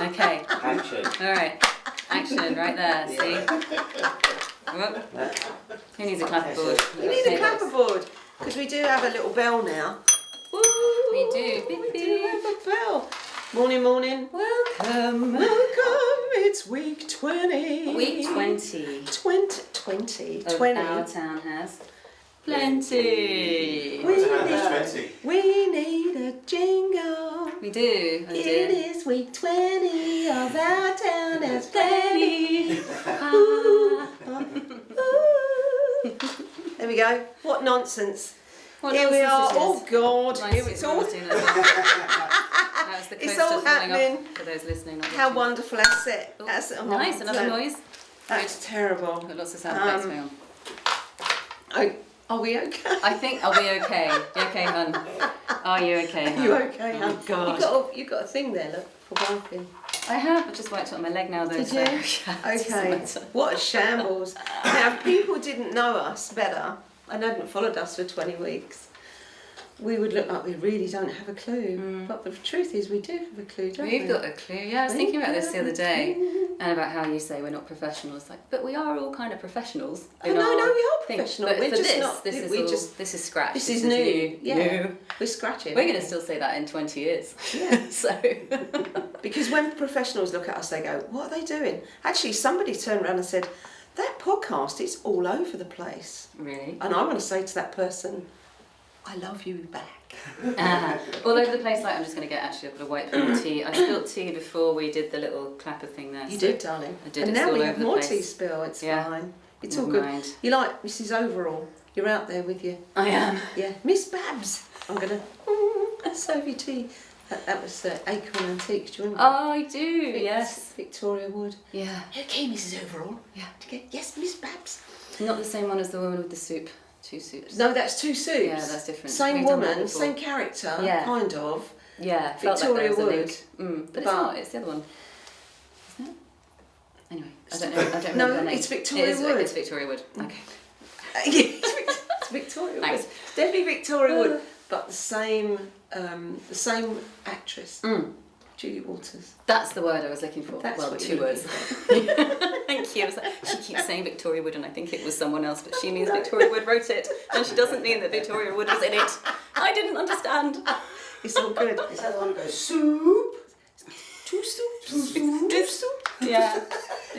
Okay. Action. All right. Action right there. See. Whoop. Who needs a clapperboard? We need a clapperboard because we do have a little bell now. Woo! We do. We do have a bell. Morning, morning. Welcome. Welcome. It's week 20. Week 20. 20. Of our town has plenty. We need a jingle. We do. Oh It dear. is week 20 of our town has plenty. There we go. What nonsense. What Here we are. nonsense it is. Oh God. Nice Here it's all. That was the It's coaster all falling happening. off for those listening. Not How watching. wonderful that's it. Oh, That's nice. Another noise. That's terrible. Got lots of sound effects going on. Are we okay? I think. Are we okay? You okay, hun? Are you okay? Are you okay, Oh hon? God. You got a thing there, look, for wiping. I have. I just wiped it on my leg now, though. Did so you? yeah, it doesn't Okay. matter. What a shambles. Now, if people didn't know us better and hadn't followed us for 20 weeks, we would look like we really don't have a clue. But the truth is, we do have a clue, don't we? We've got a clue. Yeah, I was thinking about this the other day, and about how you say we're not professionals. Like, but we are all kind of professionals. Oh, no, we are professional. But We're for just this, not. this is we all, just. this is scratch. This is new. Yeah. New. We're scratching. We're going to still say that in 20 years. Yeah. So. Because when professionals look at us, they go, "What are they doing?" Actually, somebody turned around and said, "That podcast is all over the place." Really? And I want to say to that person, "I love you back." All over the place. Like, I'm just going to get actually a white from tea. I spilled tea before we did the little clapper thing there. You so did, darling. I did. And It's now all we over have the more place. tea spill. It's Yeah. fine. It's Never all good. mind. You like Mrs. Overall? You're out there with you. I am. Yeah, Miss Babs. I'm gonna serve you tea. That was Acorn Antiques. Do you remember? Oh, I do. Yes. Victoria Wood. Yeah. Okay, Mrs. Overall. Yeah. Okay. Yes, Miss Babs. Not the same one as the woman with the soup. Two soups. No, that's two soups. Yeah, that's different. Same We've done that woman, before. same character, Yeah. kind of. Yeah, felt Victoria like there was a Wood. link. But it's But- not. It's the other one. Isn't it? Anyway, I don't know. I don't No, remember her name. it's Victoria It is, Wood. It's Victoria Wood. Okay. It's Victoria Wood. Thanks. It's definitely Victoria Wood, but the same actress, Julie Walters. That's the word I was looking for. That's well, what 2 you're words. looking Thank you. I was like, she keeps saying Victoria Wood, and I think it was someone else, but she means Victoria Wood wrote it, and she doesn't mean that Victoria Wood was in it. I didn't understand. It's all good. Is that the one that goes soup? Two soups. Yeah.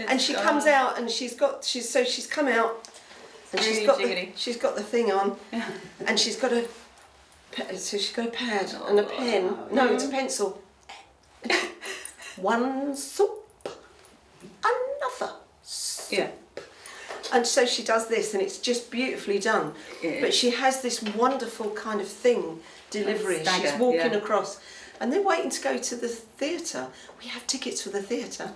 And she comes out, and she's come out. So she's got the thing on, and she's got a pad and a pen. No, it's a pencil. One soup, another soup. Yeah. And so she does this, and it's just beautifully done. Yeah. But she has this wonderful kind of thing, delivery. Stagger, She's walking yeah. across, and they're waiting to go to the theatre. We have tickets for the theatre.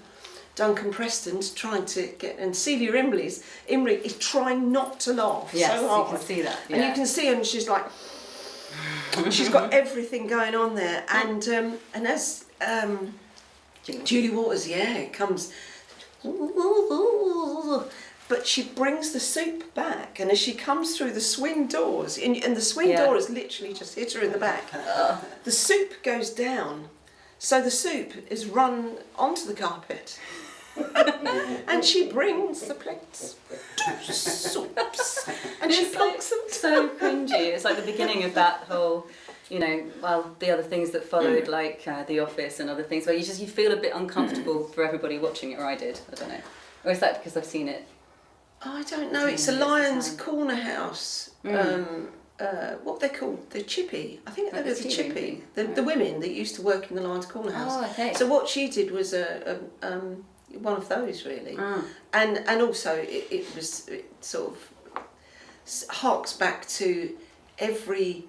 Duncan Preston's trying to get, and Celia Imrie is trying not to laugh Yes, so hard. you can see that. And you can see her, and she's like, she's got everything going on there. And as Julie Walters, comes, but she brings the soup back, and as she comes through the swing doors, and the swing door has literally just hit her in the back, the soup goes down, so the soup is run onto the carpet. And she brings the plates, 2 soups, and she plonks them. So cringy. It's like the beginning of that whole, the other things that followed, like The Office and other things, where you feel a bit uncomfortable for everybody watching it, or I did. I don't know. Or is that because I've seen it? I don't know. It's a Lion's Corner House. What they called the Chippy. I think that was the Chippy. The women that used to work in the Lion's Corner House. Oh, okay. So what she did was one of those really, and also it sort of harks back to every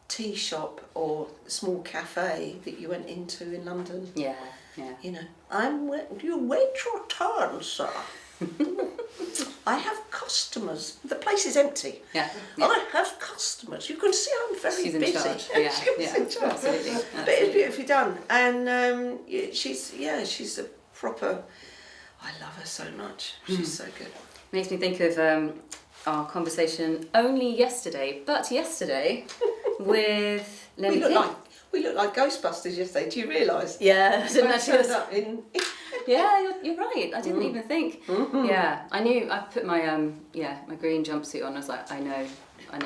tea shop or small cafe that you went into in London. Yeah. You wait your turn, sir. I have customers. The place is empty. Yeah. I have customers. You can see I'm very She's in busy. charge. Yeah. She was in charge. Absolutely. But it's beautifully done, and she's a proper. I love her so much. She's so good. Makes me think of our conversation only yesterday, with Lemmy King. We looked like Ghostbusters yesterday. Do you realise? Yeah, I didn't actually. Turned up in. Yeah, you're right. I didn't even think. Yeah, I knew. I put my my green jumpsuit on. I was like, I know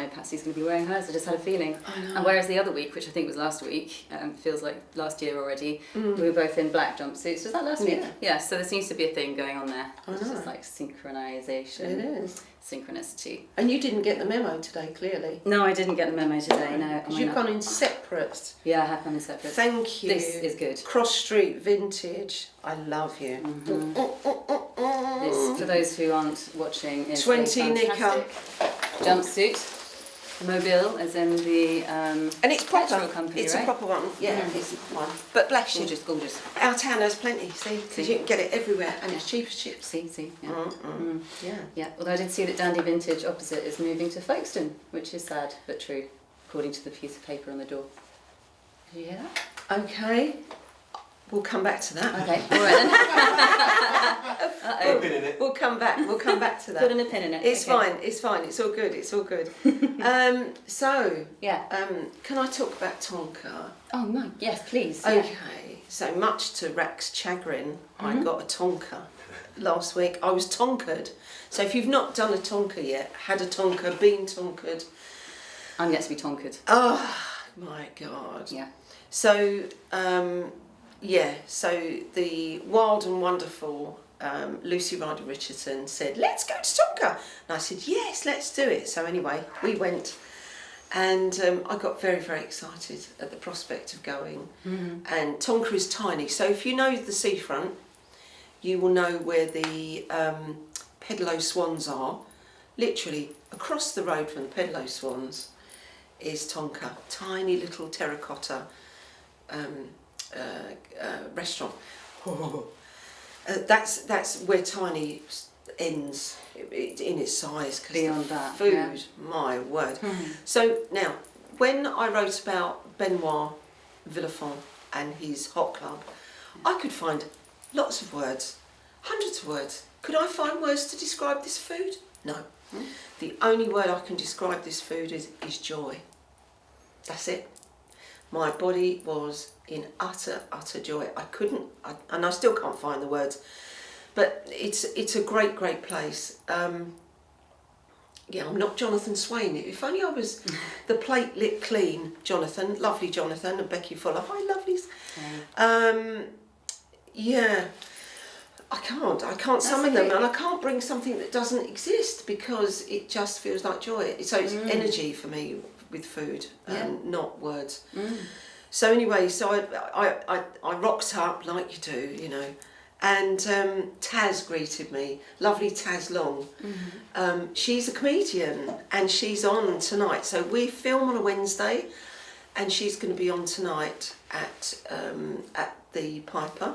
Patsy's going to be wearing hers. I just had a feeling. And whereas the other week, which I think was last week, feels like last year already, we were both in black jumpsuits. Was that last week? Yeah. So there seems to be a thing going on there. It's just like synchronisation. It is. Synchronicity. And you didn't get the memo today, clearly. No, I didn't get the memo today. No, because you've gone in separate. Yeah, I have gone in separate. Thank you. This is good. Cross Street Vintage. I love you. This, for those who aren't watching, is 20 a knicker jumpsuit. Mobile, as in the and it's proper. petrol company, It's right? a proper one. Yeah, it's a proper one. But bless you. Gorgeous, gorgeous. Our town has plenty, see? Because you can get it everywhere and it's cheap as chips. See, yeah. Yeah. Yeah, although I did see that Dandy Vintage opposite is moving to Folkestone, which is sad but true, according to the piece of paper on the door. Did you hear that? Okay. We'll come back to that. Okay, alright then. Put a pin in it. We'll come back to that. Putting a pin in it. It's okay. fine, it's all good, So, Yeah. can I talk about Tonka'd? Oh no, yes, please. Yeah. Okay, so much to Rack's chagrin, I got a Tonka'd last week. I was Tonka'd. So if you've not done a Tonka'd yet, had a Tonka'd, been Tonka'd. I'm yet to be Tonka'd. Oh my God. Yeah. So, so the wild and wonderful Lucy Ryder Richardson said, let's go to Tonka'd. And I said, yes, let's do it. So anyway, we went and I got very, very excited at the prospect of going. And Tonka'd is tiny. So if you know the seafront, you will know where the Pedalo Swans are. Literally across the road from the Pedalo Swans is Tonka'd. Tiny little terracotta restaurant. That's where tiny ends in its size, because Beyond the that, food, yeah. my word. So now, when I wrote about Benoit Villafont and his hot club, I could find lots of words, hundreds of words. Could I find words to describe this food? No. The only word I can describe this food is joy. That's it. My body was in utter joy. And I still can't find the words, but it's a great place. I'm not Jonathan Swain. If only I was the plate lit clean Jonathan, lovely Jonathan, and Becky Fuller. Hi, lovelies. I can't summon them, and I can't bring something that doesn't exist, because it just feels like joy. So it's energy for me with food, and not words. So anyway, I rocked up like you do, and Taz greeted me, lovely Taz Long. She's a comedian and she's on tonight. So we film on a Wednesday, and she's going to be on tonight at the Piper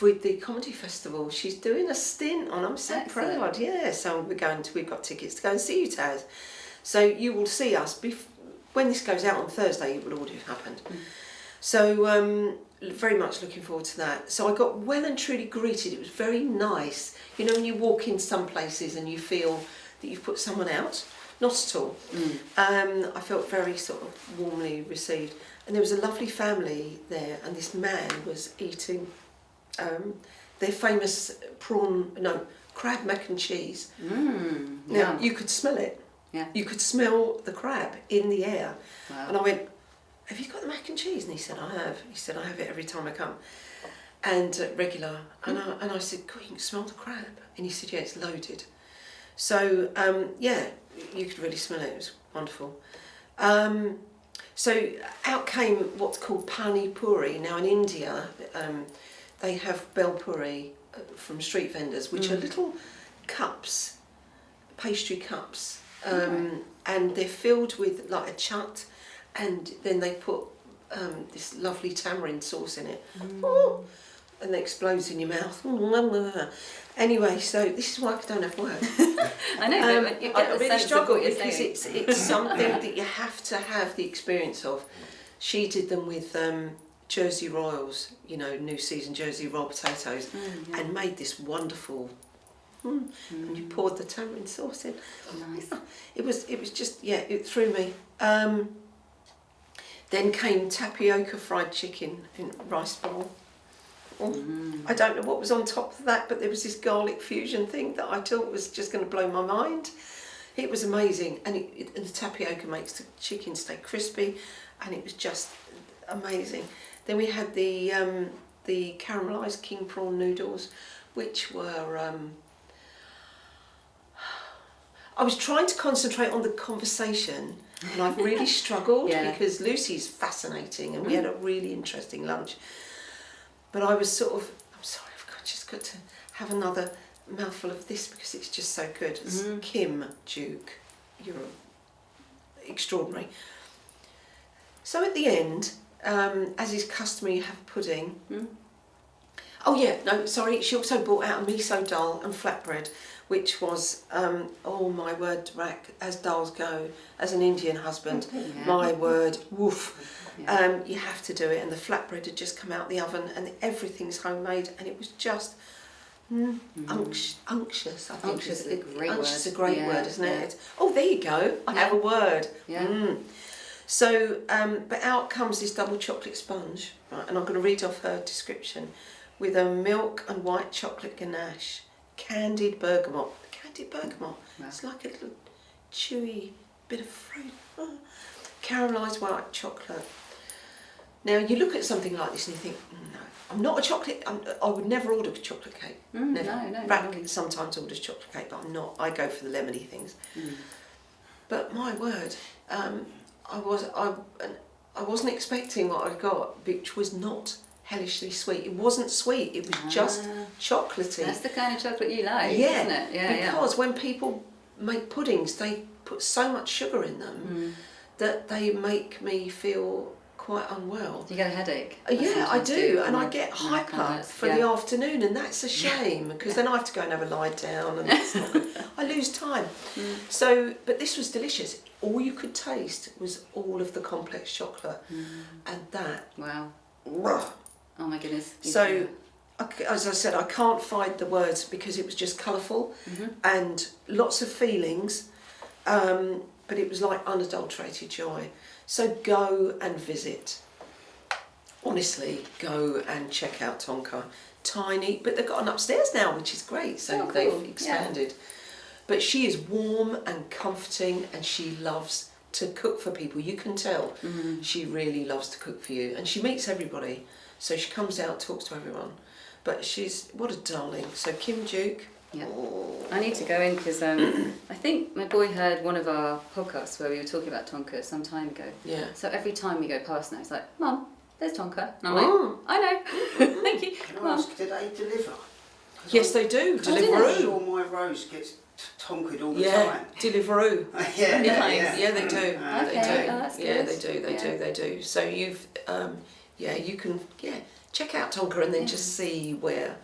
with the comedy festival. She's doing a stint on. I'm so proud. Yeah. So we've got tickets to go and see you, Taz. So you will see us when this goes out on Thursday. It will already have happened. So very much looking forward to that. So I got well and truly greeted. It was very nice. When you walk in some places and you feel that you've put someone out. Not at all. I felt very sort of warmly received. And there was a lovely family there, and this man was eating their famous crab mac and cheese. Now, you could smell it. Yeah. You could smell the crab in the air. Wow. And I went, have you got the mac and cheese? And he said, I have. He said, I have it every time I come. And regular. And I said, God, you can smell the crab. And he said, yeah, it's loaded. So, you could really smell it. It was wonderful. So out came what's called pani puri. Now in India, they have bel puri from street vendors, which are little cups, pastry cups, and they're filled with like a chat, and then they put this lovely tamarind sauce in it. And it explodes in your mouth. Anyway, so this is why I don't have words. I know, but you get I the really sense struggle of what you're because saying. it's something that you have to have the experience of. She did them with Jersey Royals, new season Jersey Royal potatoes, and made this wonderful. And you poured the tamarind sauce in. Nice. It was just it threw me. Then came tapioca fried chicken in rice bowl. I don't know what was on top of that, but there was this garlic fusion thing that I thought was just going to blow my mind. It was amazing, and the tapioca makes the chicken stay crispy, and it was just amazing. Then we had the caramelised king prawn noodles, which were... I was trying to concentrate on the conversation, and I've really struggled because Lucy's fascinating, and we had a really interesting lunch. But I was sort of, I'm sorry, I've just got to have another mouthful of this because it's just so good. Kim Duke, you're extraordinary. So at the end, as is customary, you have pudding. Oh yeah, no, sorry, she also brought out a miso dal and flatbread, which was, oh my word, Rack, as dals go, as an Indian husband, my word, woof. You have to do it, and the flatbread had just come out the oven, and everything's homemade, and it was just unctuous. I think Unctuous is a great unctuous word. is a great word, isn't it? Oh, there you go. I have a word. So, but out comes this double chocolate sponge, right? And I'm going to read off her description, with a milk and white chocolate ganache, candied bergamot. Candied bergamot. Wow. It's like a little chewy bit of fruit. Caramelised white chocolate. Now you look at something like this and you think, no, I'm not a chocolate. I would never order a chocolate cake. Never. No. Rack sometimes orders chocolate cake, but I'm not. I go for the lemony things. But my word, I wasn't expecting what I got, which was not hellishly sweet. It wasn't sweet. It was just chocolatey. That's the kind of chocolate you like, isn't it? Because when people make puddings, they put so much sugar in them that they make me feel quite unwell. Do you get a headache? Yeah, I do, and I get hyper for the afternoon, and that's a shame because then I have to go and have a lie down, and it's not good. I lose time. So, but this was delicious. All you could taste was all of the complex chocolate, and that. Wow. Ugh. Oh my goodness. So, as I said, I can't find the words because it was just colourful and lots of feelings, but it was like unadulterated joy. So go and visit. Honestly, go and check out Tonka'd. Tiny, but they've got an upstairs now, which is great, so they've expanded. But she is warm and comforting, and she loves to cook for people. You can tell she really loves to cook for you, and she meets everybody. So she comes out, talks to everyone. But she's, what a darling. So Kim Duke. Yeah. I need to go in because I think my boy heard one of our podcasts where we were talking about Tonka'd some time ago. Yeah. So every time we go past now, it's like, Mum, there's Tonka'd. And I'm like, I know. Thank you. Can I ask, do they deliver? Yes, they do. I'm Deliveroo. sure my Rose gets Tonka'd all the time. Deliveroo. Yeah, they do. Okay, They do. oh, that's Yeah, good. they do. So you've, you can, check out Tonka'd and then just see where,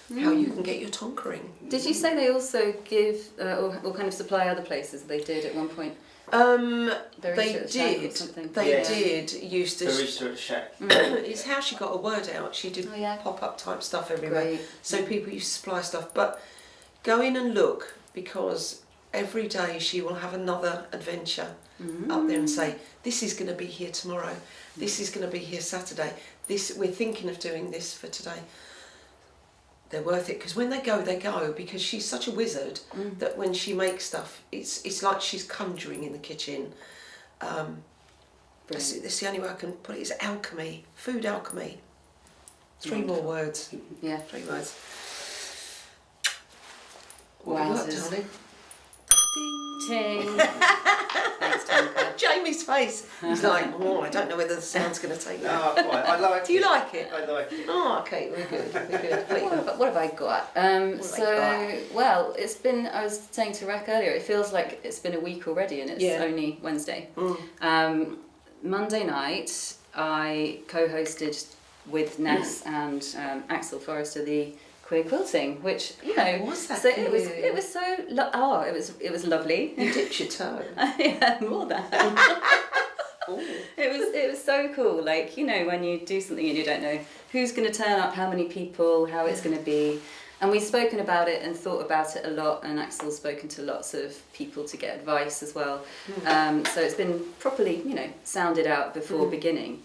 how you can get your tonkering. Did you say they also give or kind of supply other places? They did at one point. They did. They did used to. Barista at Shack. It's how she got a word out. She did pop-up type stuff everywhere. Great. So people used to supply stuff. But go in and look, because every day she will have another adventure up there and say, this is going to be here tomorrow. This is going to be here Saturday. We're thinking of doing this for today. They're worth it, because when they go, because she's such a wizard that when she makes stuff, it's like she's conjuring in the kitchen. That's the only way I can put it. It's alchemy, food alchemy. 3 more words. Yeah. 3 words. Wowzers. Darling? Ting. Thanks, Tonka'd. Jamie's face. He's like, I don't know whether the sound's going to take that. No, quite. I like it. Do you like it? I like it. Oh, okay, we're good. What have I got? Well, it's been, I was saying to Rack earlier, it feels like it's been a week already and it's only Wednesday. Monday night, I co-hosted with Ness and Axel Forrester the Queer Quilting, which, How was that so for it was so it was lovely. You dipped your toe. Yeah, more than it was so cool. Like, when you do something and you don't know who's going to turn up, how many people, how it's going to be. And we've spoken about it and thought about it a lot, and Axel's spoken to lots of people to get advice as well. So it's been properly, sounded out before beginning.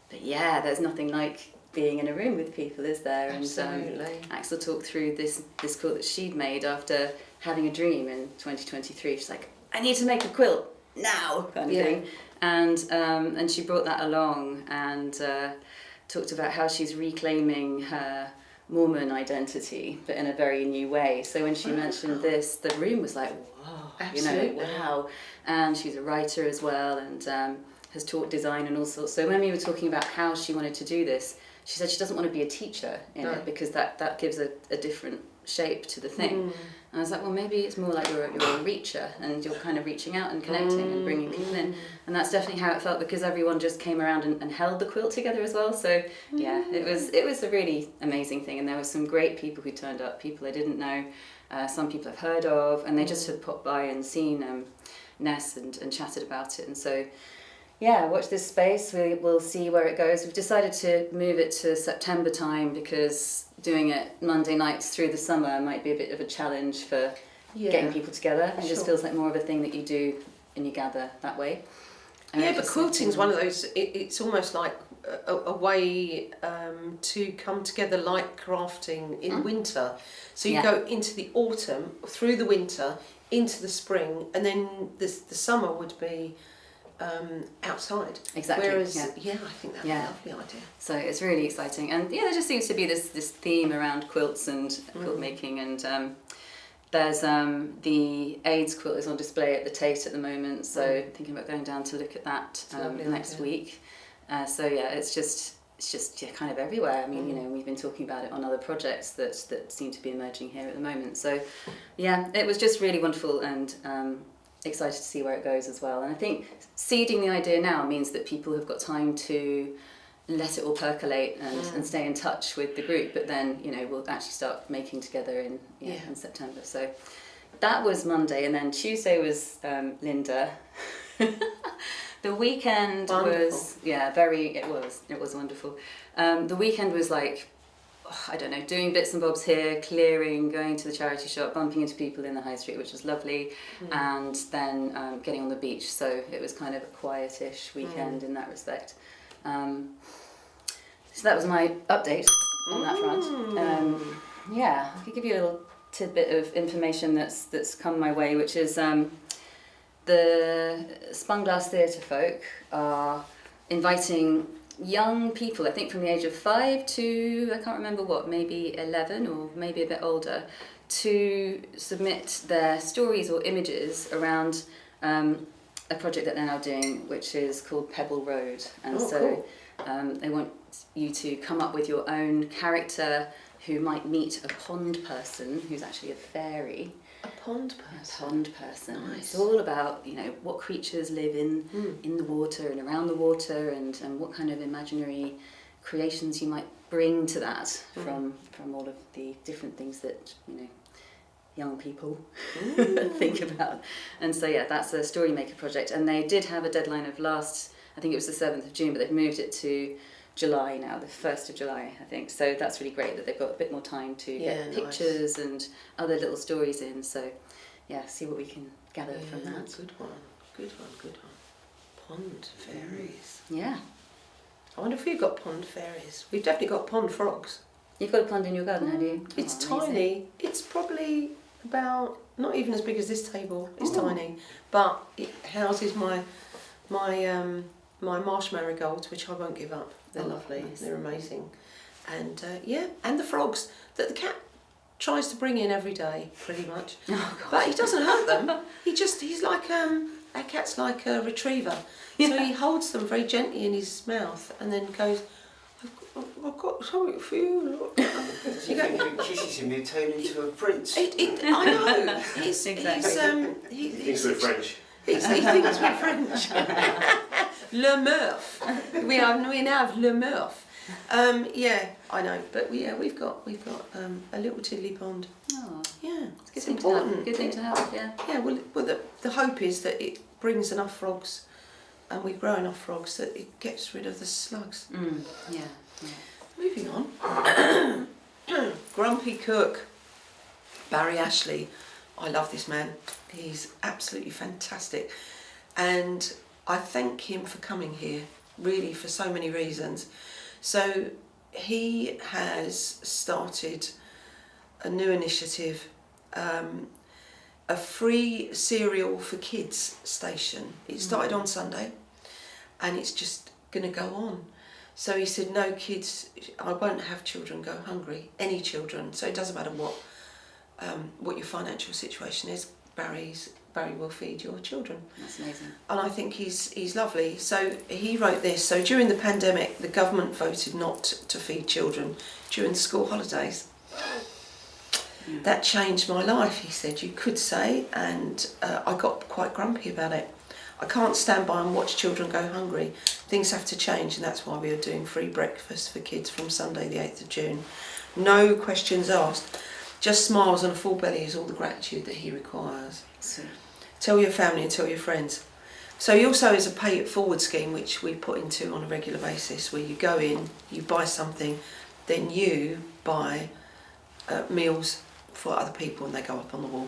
But yeah, there's nothing like being in a room with people, is there? Absolutely. And Axel talked through this quilt that she'd made after having a dream in 2023. She's like, I need to make a quilt now, kind of thing. And she brought that along and talked about how she's reclaiming her Mormon identity, but in a very new way. So when she mentioned this, the room was like, whoa, Absolutely. wow. And she's a writer as well, and has taught design and all sorts. So when we were talking about how she wanted to do this, she said she doesn't want to be a teacher in it, because that gives a different shape to the thing. And I was like, well, maybe it's more like you're a reacher, and you're kind of reaching out and connecting and bringing people in. And that's definitely how it felt, because everyone just came around and held the quilt together as well. So yeah, it was a really amazing thing. And there were some great people who turned up, people I didn't know, some people I've heard of, and they just had popped by and seen Ness and chatted about it. And so yeah, watch this space. We'll see where it goes. We've decided to move it to September time, because doing it Monday nights through the summer might be a bit of a challenge for getting people together. It just feels like more of a thing that you do and you gather that way. And But quilting's one of those, it's almost like a way to come together, like crafting in winter. So you go into the autumn, through the winter, into the spring, and then the summer would be outside. Exactly. Whereas, I think that's a lovely idea. So it's really exciting, and there just seems to be this theme around quilts and quilt making, and there's the AIDS quilt is on display at the Tate at the moment. So thinking about going down to look at that next week. So yeah, it's just kind of everywhere. I mean, we've been talking about it on other projects that seem to be emerging here at the moment. So yeah, it was just really wonderful, and excited to see where it goes as well. And I think seeding the idea now means that people have got time to let it all percolate and stay in touch with the group, but then we'll actually start making together in September. So that was Monday, and then Tuesday was Linda. The weekend was it was wonderful. The weekend was like, I don't know, doing bits and bobs here, clearing, going to the charity shop, bumping into people in the high street, which was lovely, and then getting on the beach. So it was kind of a quietish weekend in that respect. So that was my update on that front. I could give you a little tidbit of information that's come my way, which is the Supunglass theatre folk are inviting young people, I think from the age of 5 to, I can't remember what, maybe 11 or maybe a bit older, to submit their stories or images around a project that they're now doing, which is called Pebble Road. And cool. They want you to come up with your own character who might meet a pond person who's actually a fairy. A pond person. A pond person. Nice. It's all about, what creatures live in the water and around the water, and what kind of imaginary creations you might bring to that from all of the different things that, young people think about. And so that's a Storymaker project, and they did have a deadline of I think it was the 7th of June, but they've moved it to July now, the 1st of July, I think. So that's really great that they've got a bit more time to get pictures and other little stories in. So see what we can gather from that. Good one. Pond fairies. Yeah. I wonder if we've got pond fairies. We've definitely got pond frogs. You've got a pond in your garden, have you? It's tiny. It's probably about, not even as big as this table. It's tiny. But it houses my marsh marigolds, which I won't give up. They're lovely. Nice. They're amazing. And and the frogs that the cat tries to bring in every day, pretty much. Oh, God. But he doesn't hurt them. He's like, our cat's like a retriever. So he holds them very gently in his mouth and then goes, I've got something for you. Look. You think if he kisses him, he'll turn into a prince. I know. He's He thinks they're French. He thinks we're French. Le Murph. We now have Le Murph. I know, but we've got a little tiddly pond. Oh, yeah, it's important. Good thing to have. Yeah. Yeah. Well, the hope is that it brings enough frogs, and we grow enough frogs that it gets rid of the slugs. Yeah. Moving on. Grumpy Cook. Barry Ashley, I love this man. He's absolutely fantastic. And I thank him for coming here, really, for so many reasons. So he has started a new initiative, a free cereal for kids station. It started on Sunday and it's just going to go on. So he said, no kids, I won't have children go hungry, any children. So it doesn't matter what your financial situation is, Barry will feed your children. That's amazing. And I think he's lovely. So he wrote this. So during the pandemic, the government voted not to feed children during the school holidays. Yeah. That changed my life, he said, you could say, and I got quite grumpy about it. I can't stand by and watch children go hungry. Things have to change, and that's why we are doing free breakfast for kids from Sunday the 8th of June. No questions asked. Just smiles and a full belly is all the gratitude that he requires. So. Tell your family and tell your friends. So he also has a pay it forward scheme which we put into on a regular basis, where you go in, you buy something, then you buy meals for other people and they go up on the wall.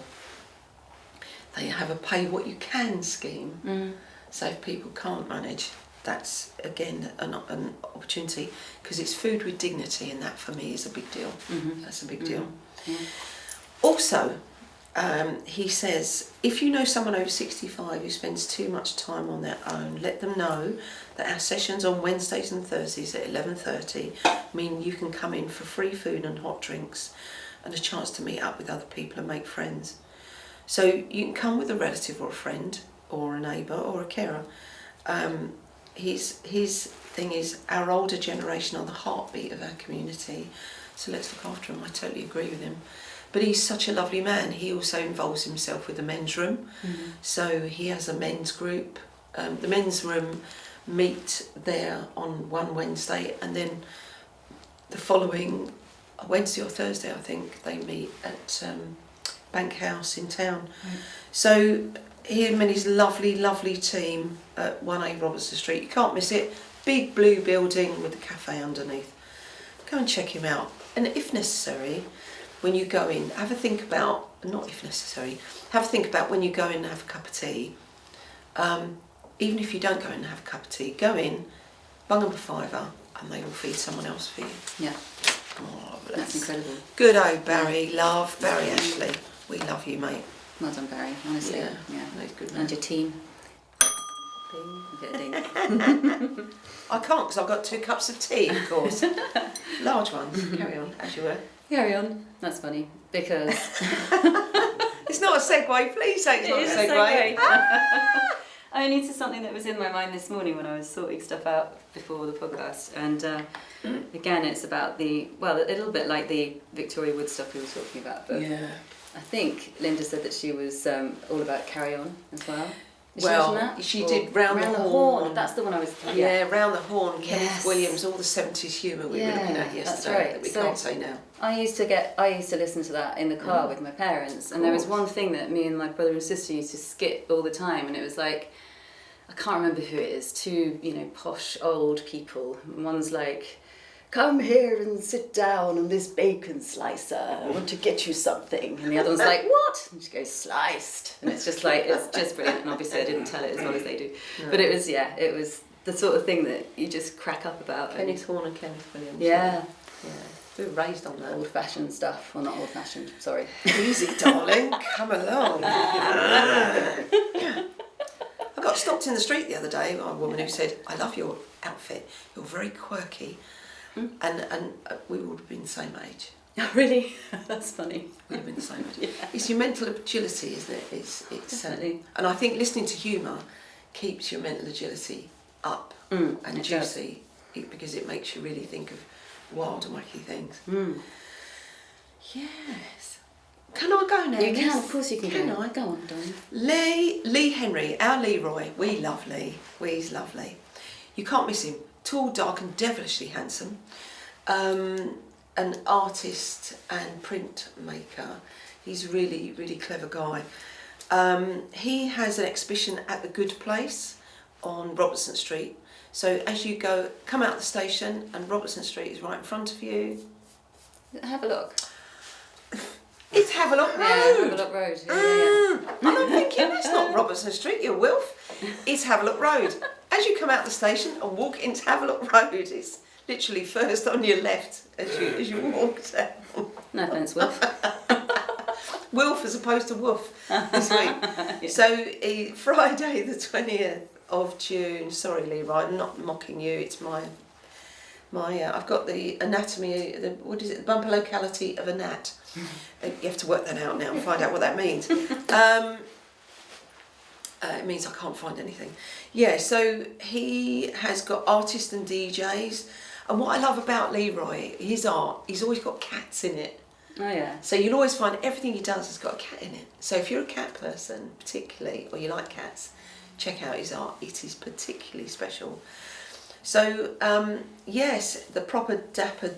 They have a pay what you can scheme. So if people can't manage, that's again an opportunity, because it's food with dignity, and that for me is a big deal. That's a big deal. Also, he says, if you know someone over 65 who spends too much time on their own, let them know that our sessions on Wednesdays and Thursdays at 11:30 mean you can come in for free food and hot drinks and a chance to meet up with other people and make friends. So you can come with a relative or a friend or a neighbour or a carer. His thing is, our older generation are the heartbeat of our community, so let's look after him. I totally agree with him. But he's such a lovely man. He also involves himself with the men's room. So he has a men's group. The men's room meet there on one Wednesday, and then the following Wednesday or Thursday, I think, they meet at Bank House in town. So him and his lovely, lovely team at 1A Robertson Street. You can't miss it. Big blue building with a cafe underneath. Go and check him out. And if necessary, when you go in, have a think about, not if necessary, have a think about when you go in and have a cup of tea. Even if you don't go in and have a cup of tea, go in, bung them a fiver, and they will feed someone else for you. Yeah. Oh, that's incredible. Good old Barry, love, Barry Ashley. We love you, mate. Well done, Barry, honestly. Yeah, No, good. And your team. Ding. A bit of ding. I can't, because I've got 2 cups of tea, of course. Large ones. Carry on, as you were. Carry on. That's funny, because... It's not a segue, please say it's not a segue. I only to something that was in my mind this morning when I was sorting stuff out before the podcast, and again it's about a little bit like the Victoria Wood stuff we were talking about, but yeah. I think Linda said that she was all about Carry On as well. Is Well, she did Round the Horn. That's the one I was... Yeah, Round the Horn, Kenneth Yes. Williams, all the 70s humour we were looking at yesterday, that's right. that we So can't say now. I used to listen to that in the car with my parents, and there was one thing that me and my brother and sister used to skip all the time, and it was like, I can't remember who it is, 2 posh old people. One's like, come here and sit down on this bacon slicer, I want to get you something. And the other one's like, what? And she goes, sliced. And it's just like, it's just brilliant. And obviously I didn't tell it as well as they do. No. But it was the sort of thing that you just crack up about. Kenneth Horn and Kenneth Williams. Yeah. We were raised on that. Old-fashioned stuff. Well, not old-fashioned, sorry. Easy, darling. Come along. I got stopped in the street the other day by a woman who said, I love your outfit. You're very quirky. And we would have been the same age. Oh, really? That's funny. We'd have been the same age. Yeah. It's your mental agility, isn't it? It's Definitely. And I think listening to humour keeps your mental agility up and juicy, because it makes you really think of wild and wacky things. Yes. Can I go now? You can, of course you can. Can go. I? Go on, darling. Lee Henry, our Leroy. We love Lee. He's lovely. You can't miss him. Tall, dark and devilishly handsome. An artist and printmaker. He's a really, really clever guy. He has an exhibition at the Good Place on Robertson Street. So as you come out the station and Robertson Street is right in front of you. Have a look. It's Havelock Road. Yeah, Havelock Road. Yeah. And I'm thinking, that's not Robertson Street, you wilf. It's Havelock Road. As you come out the station and walk into Havelock Road, it's literally first on your left as you walk down. No offence, Wolf. Wilf as opposed to woof this week. Yeah. So Friday the 20th of June. Sorry, Leroy, I'm not mocking you. It's my I've got the anatomy. What is it? The bumper locality of a gnat. You have to work that out now and find out what that means. It means I can't find anything. Yeah. So he has got artists and DJs, and what I love about Leroy, his art, he's always got cats in it. Oh yeah. So you'll always find everything he does has got a cat in it. So if you're a cat person, particularly, or you like cats, check out his art. It is particularly special. So yes, the proper dapper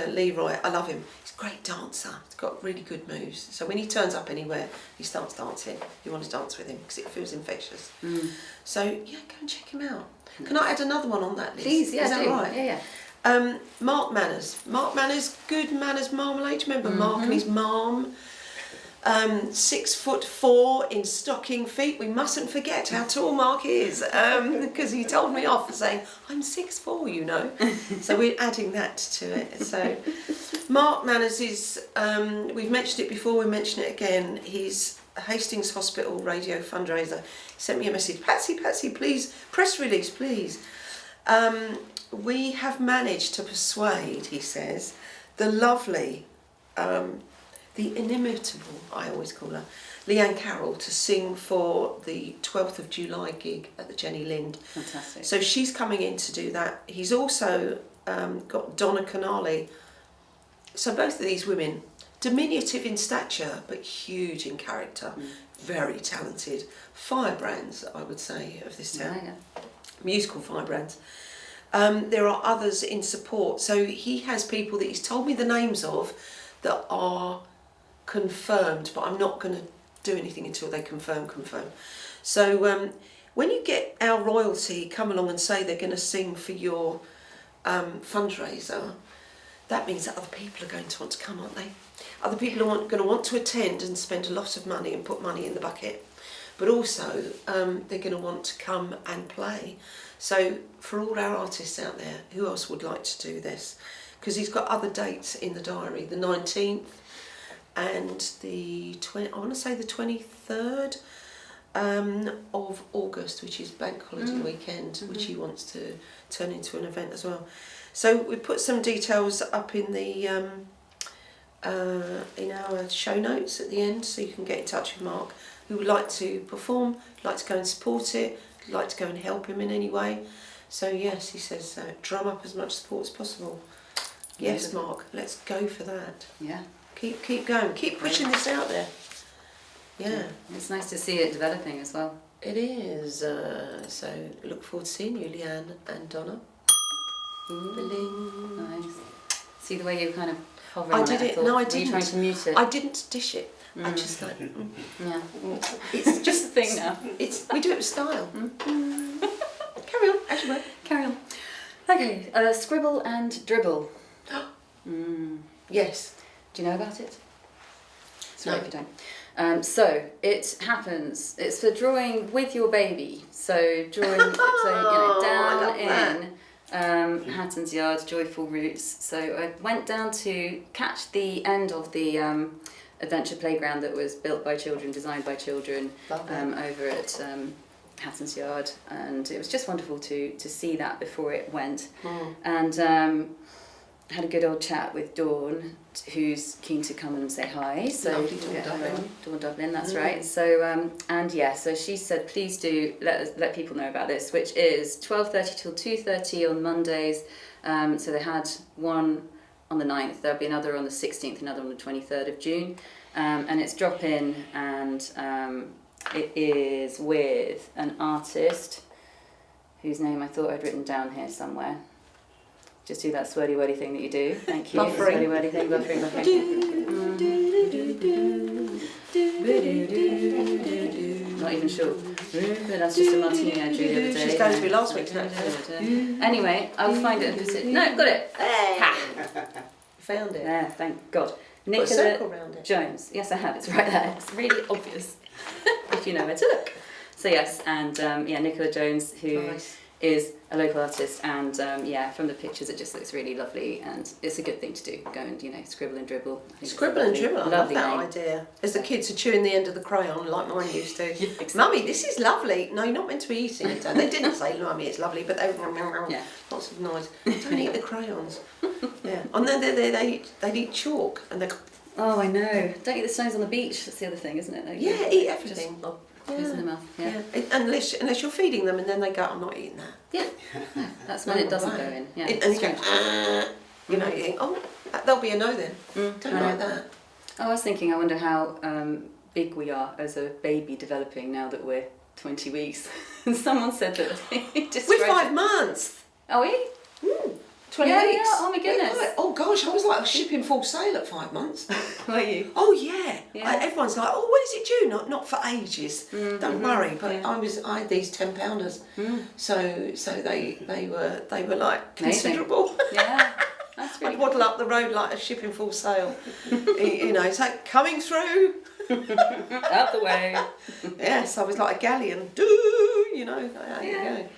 Leroy, I love him. He's a great dancer. He's got really good moves. So when he turns up anywhere, he starts dancing. You want to dance with him because it feels infectious. So yeah, go and check him out. Can I add another one on that list? Please, yeah, is that do. right? Yeah. Mark Manners. Mark Manners, Good Manners Marmalade. Remember Mark and his mum? 6'4" in stocking feet. We mustn't forget how tall Mark is, because he told me off for saying I'm 6'4", you know. So we're adding that to it. So Mark Manners is, we've mentioned it before, we mention it again. He's a Hastings Hospital radio fundraiser. He sent me a message, Patsy, please, press release, please. We have managed to persuade, he says, the lovely, the inimitable, I always call her, Leanne Carroll, to sing for the 12th of July gig at the Jenny Lind. Fantastic. So she's coming in to do that. He's also got Donna Canali. So both of these women, diminutive in stature, but huge in character, very talented. Firebrands, I would say, of this town. Yeah. Musical firebrands. There are others in support. So he has people that he's told me the names of that are confirmed, but I'm not going to do anything until they confirm. So when you get our royalty come along and say they're going to sing for your fundraiser, that means that other people are going to want to come, aren't they? Other people are going to want to attend and spend a lot of money and put money in the bucket, but also they're going to want to come and play. So for all our artists out there, who else would like to do this? Because he's got other dates in the diary, the 19th and the 23rd of August, which is Bank Holiday weekend, which he wants to turn into an event as well. So we put some details up in the in our show notes at the end, so you can get in touch with Mark, who would like to perform, like to go and support it, like to go and help him in any way. So yes, he says drum up as much support as possible. Yes, Mark, let's go for that. Yeah. Keep going, keep pushing this out there. Yeah. It's nice to see it developing as well. It is. So look forward to seeing you, Leanne and Donna. Nice. See the way you're kind of hovering I on did it. it. Thought, No, I were didn't. you trying to mute it? I didn't dish it. I just like. Yeah. It's Just a thing now. We do it with style. Carry on, as you were. Carry on. Okay, Scribble and Dribble. Yes. Do you know about it? No. Sorry if you don't. So it happens. It's for drawing with your baby. So drawing, down in Hastings Yard, Joyful Roots. So I went down to catch the end of the adventure playground that was built by children, designed by children, over at Hastings Yard, and it was just wonderful to see that before it went. And had a good old chat with Dawn, who's keen to come and say hi. So Dawn Dublin, that's right. So so she said, please do let people know about this, which is 12:30 till 2:30 on Mondays. So they had one on the 9th. There'll be another on the 16th, another on the 23rd of June, and it's drop in, and it is with an artist whose name I thought I'd written down here somewhere. Just do that swirly wordy thing that you do. Thank you. Buffering. Swirly wordy thing, buffering. Not even sure. But that's just a martini I drew the other day. She's going to be last week's note. Anyway, I'll find it and put it. No, got it. Hey. found it. Yeah, thank God. Put a circle Nicola round it. Jones. Yes, I have. It's right there. It's really obvious if you know where to look. So yes, and Nicola Jones, who Nice. is a local artist, and from the pictures it just looks really lovely, and it's a good thing to do. Go and scribble and dribble. I think it's Scribble a and lovely- dribble, I love lovely that name. idea. As the kids are chewing the end of the crayon like mine used to. Yeah, exactly. Mummy, this is lovely. No, you're not meant to be eating it. They didn't say, Mummy, it's lovely, but they Yeah. lots of noise. Don't eat the crayons. Yeah. And then they'd eat chalk and they Oh, I know. Don't eat the stones on the beach. That's the other thing, isn't it? Like, yeah, eat everything. Just goes in the mouth. Yeah. Unless you're feeding them and then they go, I'm not eating that. Yeah. No, that's when it doesn't right. go in. Yeah. And you go, strange. you know, you think, oh, there'll be a no then. Don't I know. like that. I was thinking, I wonder how big we are as a baby developing now that we're 20 weeks. And someone said that We're 5 months. Are we? 20 Yeah, weeks. yeah, oh my goodness. Oh gosh, I was like shipping full sail at 5 months. Were you? Oh yeah. Yeah. Everyone's like, oh, when is it due? Not for ages. Don't worry. But yeah. I had these 10-pounders, so they were like Amazing. considerable. Yeah. That's really I'd waddle up the road like a ship in full sail. It's like coming through. out the way. Yes, I was like a galleon. There you go.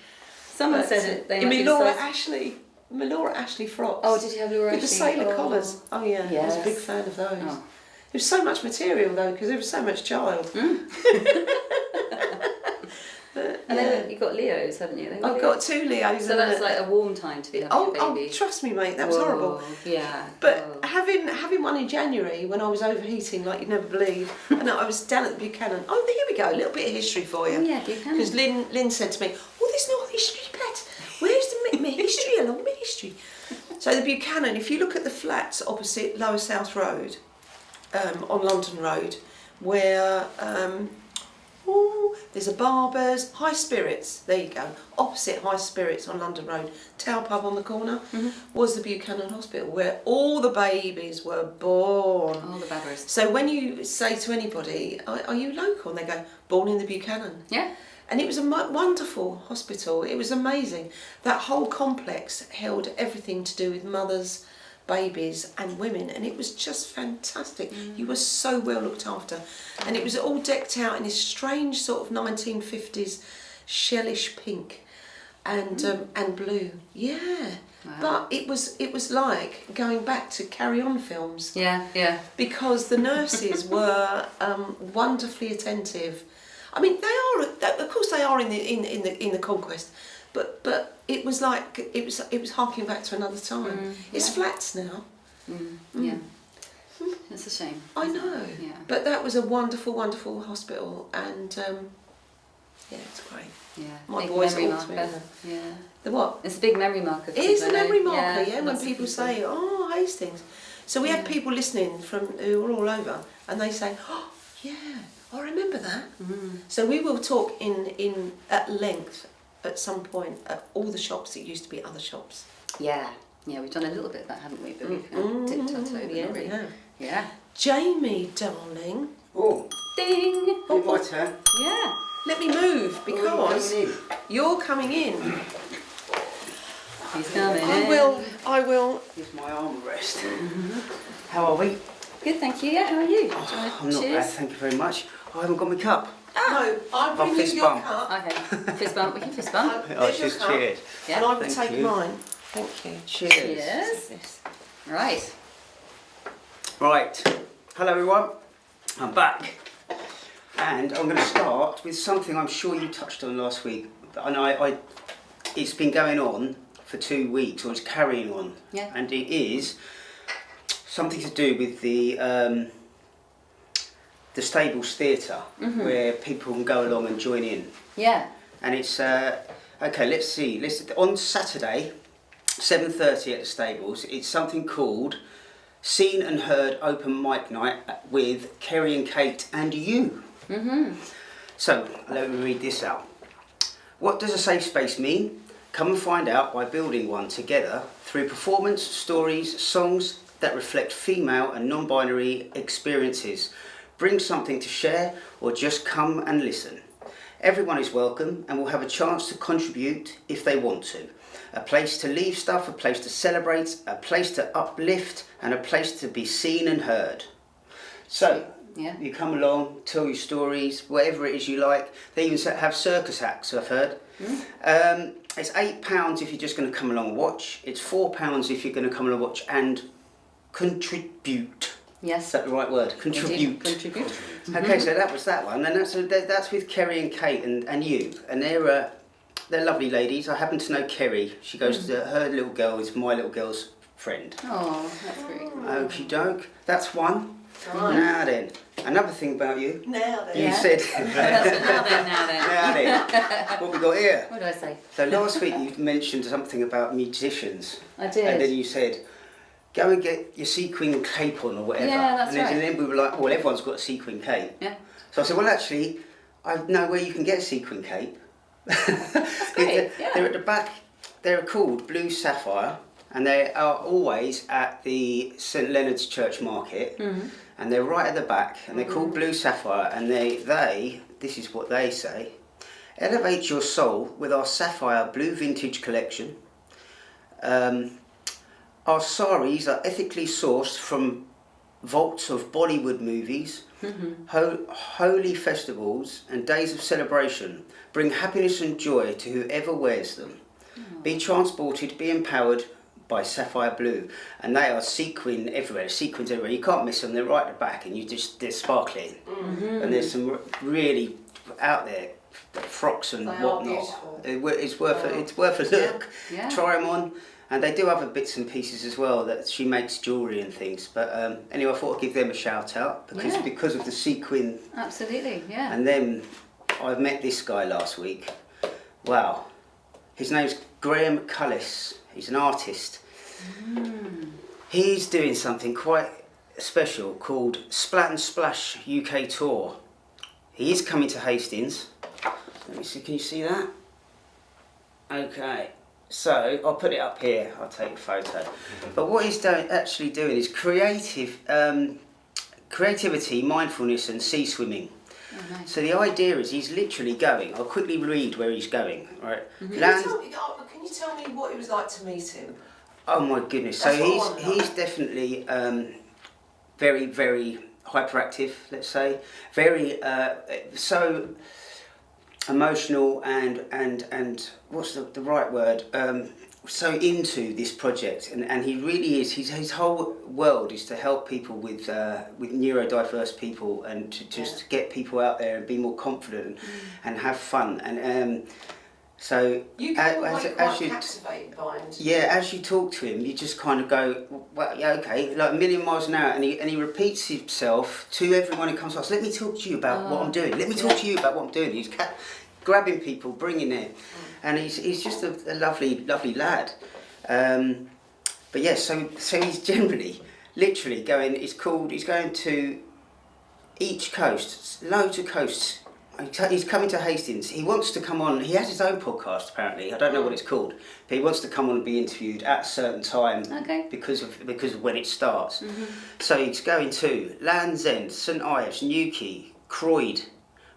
Someone But, said it. They in might be my the size- Laura Ashley frocks. Oh, did you have Laura With the Ashley? sailor Oh. collars. Oh yeah, I was a Yes. big fan of those. Oh. There was so much material though, because there was so much child. But, And yeah. then you've got Leos, haven't you? They were I've Leos. got 2 Leos. So and that's a- like a warm time to be having a baby. trust me, mate, that was Whoa, horrible. Yeah. But Oh. having one in January when I was overheating like you'd never believe, and I was down at the Buchanan. Oh, here we go, a little bit of history for you. Oh, yeah, Buchanan. Because Lynn said to me, "Oh, there's no history, Pat. Where's the history along the history?" So the Buchanan, if you look at the flats opposite Lower South Road, on London Road, where there's a Barber's, High Spirits, there you go, opposite High Spirits on London Road, Tower Pub on the corner, was the Buchanan Hospital, where all the babies were born. All the babbers. So when you say to anybody, are you local? And they go, born in the Buchanan. Yeah. And it was a wonderful hospital. It was amazing. That whole complex held everything to do with mothers, babies and women, and it was just fantastic. You were so well looked after, and it was all decked out in this strange sort of 1950s shellish pink and blue. Yeah. Wow. But it was like going back to Carry On films, Yeah, yeah. because the nurses were wonderfully attentive. I mean, they are, of course, they are in the Conquest, but it was like it was harking back to another time. It's flats now. Yeah. It's a shame. I know. Yeah. But that was a wonderful, wonderful hospital, and it's great. Yeah. My big boys memory all to me. marker. Yeah. The what? It's a big memory marker. It is I a know. memory marker, yeah. When lots of people say, "Oh, Hastings," so we had people listening from who were all over, and they say, "Oh, yeah, I remember that." So we will talk in at length at some point at all the shops that used to be other shops. Yeah. Yeah, we've done a little bit of that, haven't we? But we've dipped our toe, but Yeah, not we really. have. Yeah. Jamie, darling, Oh, Ding! it's my turn. Yeah. let me move Oh, because you're coming in. you're coming in. He's coming I in. will. Here's my armrest. How are we? Good, thank you. Yeah, how are you? Oh, I'm not bad, thank you very much. I haven't got my cup. No, I'll bring you fist your bump. cup. Okay. Fist bump. We can fist bump. Oh, There's your just cup, cheers. Yeah. And I will Thank take you. mine. Thank you. Cheers. Cheers. Yes. Right. Right. Hello, everyone. I'm back. And I'm going to start with something I'm sure you touched on last week. And it's been going on for 2 weeks, or it's carrying on. Yeah. And it is something to do with the Stables Theatre, where people can go along and join in. Yeah. And it's okay. Let's see. On Saturday, 7:30 at the Stables. It's something called Seen and Heard Open Mic Night with Kerry and Kate and you. So let me read this out. What does a safe space mean? Come and find out by building one together through performance, stories, songs that reflect female and non-binary experiences. Bring something to share or just come and listen. Everyone is welcome and will have a chance to contribute if they want to. a place to leave stuff, a place to celebrate, a place to uplift, and a place to be seen and heard. So, you come along, tell your stories, whatever it is you like. They even have circus acts, I've heard. It's £8 if you're just going to come along and watch. It's £4 if you're going to come along and watch and contribute. Yes. Is that the right word? Contribute. Contribute. Okay, so that was that one, and that's with Kerry and Kate and you, and they're lovely ladies. I happen to know Kerry. She goes to her little girl is my little girl's friend. Oh, that's great. Okie doke. That's one. Right. Now then, another thing about you. Now then. You said. Now then. What we got here? What did I say? So last week you mentioned something about musicians. I did. And then you said, go and get your sequin cape on or whatever. Yeah, that's right. And then we were like, well, everyone's got a sequin cape. Yeah. So I said, well, actually, I know where you can get a sequin cape. That's great. Yeah. They're at the back. They're called Blue Sapphire, and they are always at the St Leonards Church Market, and they're right at the back, and they're called Blue Sapphire, and they this is what they say: elevate your soul with our Sapphire Blue vintage collection. Our saris are ethically sourced from vaults of Bollywood movies, holy festivals and days of celebration. Bring happiness and joy to whoever wears them. Be transported, be empowered by Sapphire Blue. And they are sequins everywhere. You can't miss them. They're right at the back, and they're sparkling. And there's some really out there frocks and whatnot. It's worth a look. Yeah. Try them on. And they do other bits and pieces as well, that she makes jewellery and things. But anyway, I thought I'd give them a shout out because of the sequin. Absolutely, yeah. And then I've met this guy last week. Wow. His name's Graham Cullis. He's an artist. He's doing something quite special called Splat and Splash UK Tour. He is coming to Hastings. Let me see, can you see that? Okay. So I'll put it up here. I'll take a photo. But what he's actually doing is creativity, mindfulness, and sea swimming. Oh, nice. So the idea is he's literally going. I'll quickly read where he's going. Right. Can you tell me what it was like to meet him? Oh my goodness! So he's definitely very, very hyperactive. Let's say very so emotional and what's the right word? So into this project, and he really is. His whole world is to help people with neurodiverse people, and to just get people out there and be more confident and have fun. And so you quite captivated by him. Yeah, as you talk to him, you just kind of go, well, yeah, okay, like a million miles an hour, and he repeats himself to everyone who comes past. Let me talk to you about what I'm doing. Let me talk to you about what I'm doing. He's grabbing people, bringing them, and he's just a lovely lad. But yeah, so he's generally, literally going. He's going to each coast, loads of coasts. He's coming to Hastings. He wants to come on. He has his own podcast apparently. I don't know what it's called, but he wants to come on and be interviewed at a certain time. Okay. Because of when it starts. So he's going to Land's End, St Ives, Newquay, Croyd,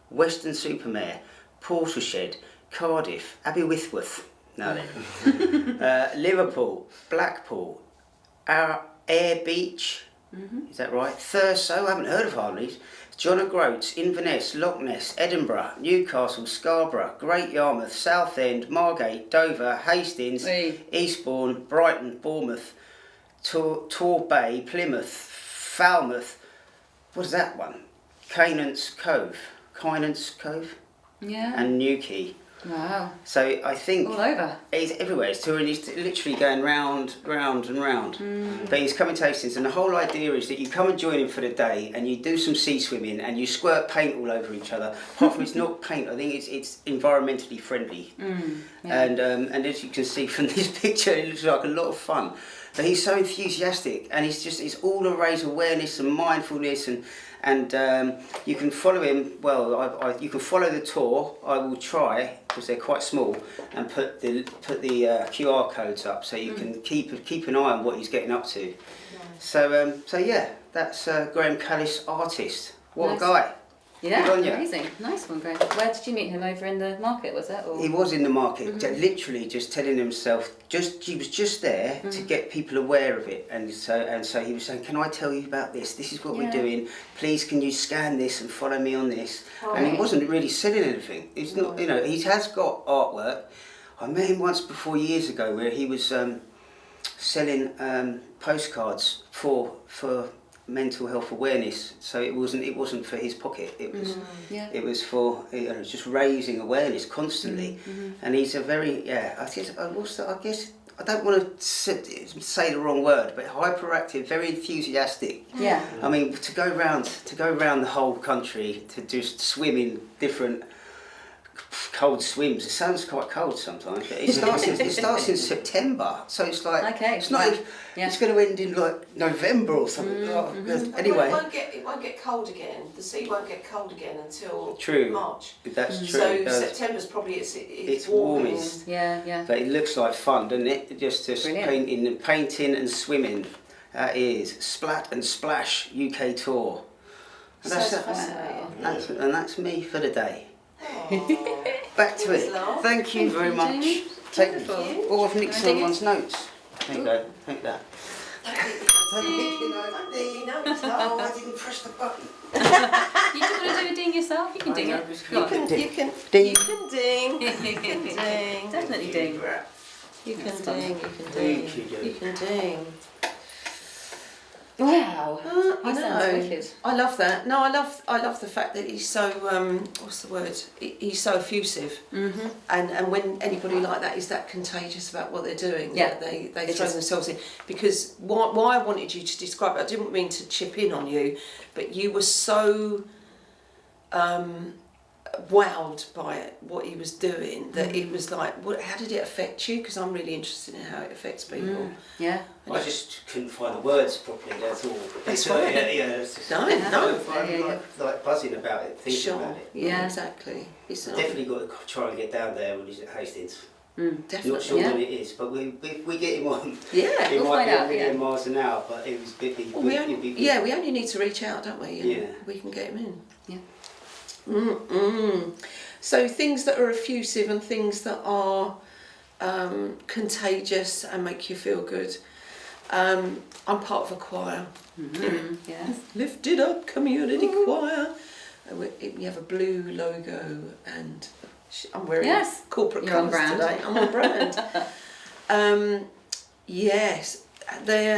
Weston-super-Mare, Portishead, Cardiff, Aberystwyth. No then. Liverpool, Blackpool, Ayr Beach. Is that right? Thurso. I haven't heard of half of these. John O'Groats, Inverness, Loch Ness, Edinburgh, Newcastle, Scarborough, Great Yarmouth, Southend, Margate, Dover, Hastings, Eastbourne, Brighton, Bournemouth, Tor Bay, Plymouth, Falmouth. What is that one? Kynance Cove, Yeah. and Newquay. Wow. So I think all over. He's everywhere. He's touring. He's literally going round and round. But he's coming to Hastings, and the whole idea is that you come and join him for the day, and you do some sea swimming, and you squirt paint all over each other. Apart from it's not paint, I think it's environmentally friendly. And as you can see from this picture, it looks like a lot of fun. But he's so enthusiastic, and it's all to raise awareness and mindfulness, and you can follow him. Well, you can follow the tour. I will try, because they're quite small, and put the QR codes up so you can keep an eye on what he's getting up to. Nice. So yeah, that's Graham Cullis, artist. What a guy! Yeah, Good on you. amazing. Nice one, Graham. Where did you meet him? Over in the market, was it? Or? He was in the market, literally just telling himself. He was just there to get people aware of it, and so he was saying, "Can I tell you about this? This is what we're doing. Please, can you scan this and follow me on this?" And he wasn't really selling anything. It's not, you know, he has got artwork. I met him once before years ago where he was selling postcards for mental health awareness. So it wasn't for his pocket. It was it was for, you know, just raising awareness constantly. And he's a very I guess I don't want to say the wrong word, but hyperactive, very enthusiastic. Yeah. I mean, to go round the whole country to just swim in different cold swims. It sounds quite cold sometimes, but it starts in September, so it's like it's not. It's going to end in like November or something. Anyway, it won't get cold again. The sea won't get cold again until March. That's true. So September's probably it's warmest. Yeah. But it looks like fun, doesn't it? Just painting and swimming. That is Splat and Splash UK tour. And that's me for the day. Back to it. Thank you very much. I've nicked someone's notes. There you go. Take that. Oh, I didn't press the button. You just want to do a ding yourself? You can ding it. You can ding. Definitely ding. You can ding. Wow. I sounds wicked. I love that. No, I love the fact that he's so what's the word? He's so effusive. And when anybody like that is that contagious about what they're doing, they throw themselves in. Because why I wanted you to describe it, I didn't mean to chip in on you, but you were so wowed by what he was doing that it was like, how did it affect you? Because I'm really interested in how it affects people. Yeah. I just couldn't find the words properly, that's all. That's fine. I'm like buzzing about it, thinking about it. Yeah, exactly. It's definitely got to try and get down there when he's at Hastings. Definitely. Not sure when it is, but we get him on. Yeah, it we'll might find be out, a million miles an hour, but it was busy. We only need to reach out, don't we? And we can get him in. Yeah. So things that are effusive and things that are contagious and make you feel good. I'm part of a choir. Yes. Lifted Up Community Choir. We have a blue logo and I'm wearing corporate colours today. I'm on brand. Yes, we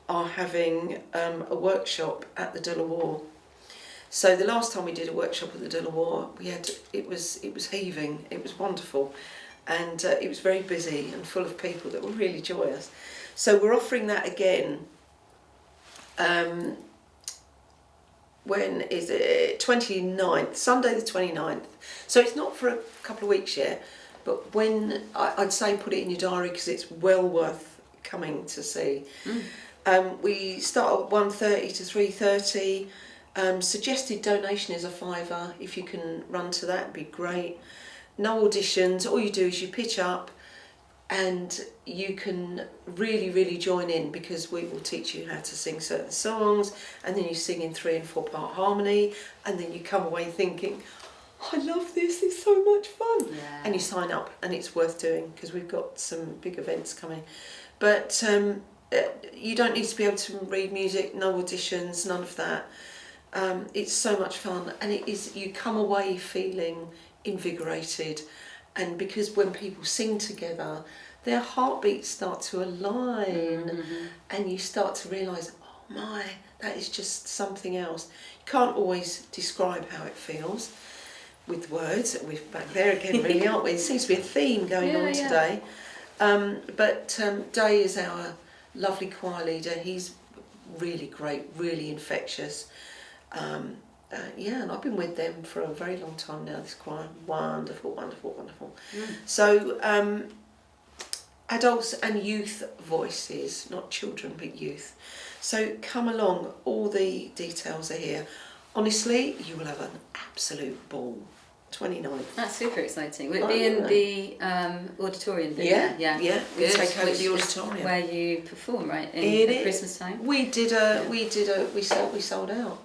are having a workshop at the Warr. So the last time we did a workshop at the Warr, it was heaving. It was wonderful, and it was very busy and full of people that were really joyous. So we're offering that again. When is it? 29th, Sunday the 29th. So it's not for a couple of weeks yet, but when I'd say put it in your diary because it's well worth coming to see. We start at 1:30 to 3:30. Suggested donation is a £5. If you can run to that, it'd be great. No auditions. All you do is you pitch up and you can really join in because we will teach you how to sing certain songs, and then you sing in 3 and 4 part harmony, and then you come away thinking, I love this, it's so much fun. And you sign up, and it's worth doing because we've got some big events coming. But you don't need to be able to read music, no auditions, none of that. It's so much fun, and you come away feeling invigorated, and because when people sing together their heartbeats start to align, and you start to realise, oh my, that is just something else. You can't always describe how it feels with words. We're back there again really, aren't we? It seems to be a theme going on today. But Day is our lovely choir leader. He's really great, really infectious. And I've been with them for a very long time now, this choir. Wonderful. So adults and youth voices, not children but youth. So come along, all the details are here. Honestly, you will have an absolute ball. 29th. That's super exciting. Will it be in the auditorium? Yeah. Good. We take over Which the is auditorium. where you perform, right? It At is. Christmas time. We sold out.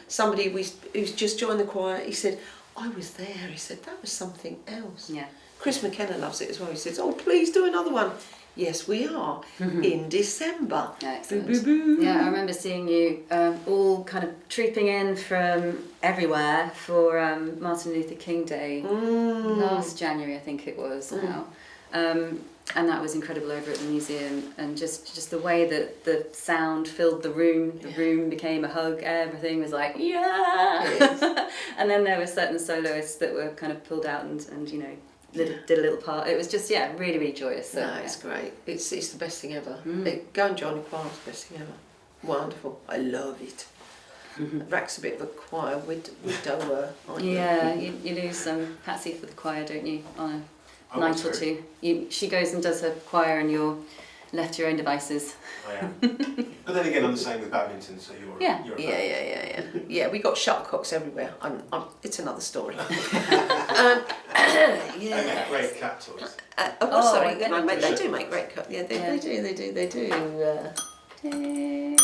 Somebody who's just joined the choir, he said, I was there. He said, that was something else. Yeah. Chris McKenna loves it as well. He says, oh, please do another one. Yes, we are in December. Excellent. Boo, boo, boo. Yeah, I remember seeing you all kind of trooping in from everywhere for Martin Luther King Day last January, I think it was now. And that was incredible over at the museum, and just the way that the sound filled the room. The room became a hug. Everything was like, yeah. And then there were certain soloists that were kind of pulled out and you know, did a little part. It was just really, really joyous. So, It's great. It's the best thing ever. Go and join the choir is the best thing ever. Wonderful. I love it. Rack's a bit of a choir widower, aren't you? Yeah, you lose Patsy for the choir, don't you? On a night or two. She goes and does her choir, and you're left to your own devices. I am. But then again, I'm the same with badminton, so you're Yeah, we got shuttlecocks everywhere. It's another story. Okay, great cat toys. Sorry, they they do make great cups. Yeah, they do. There we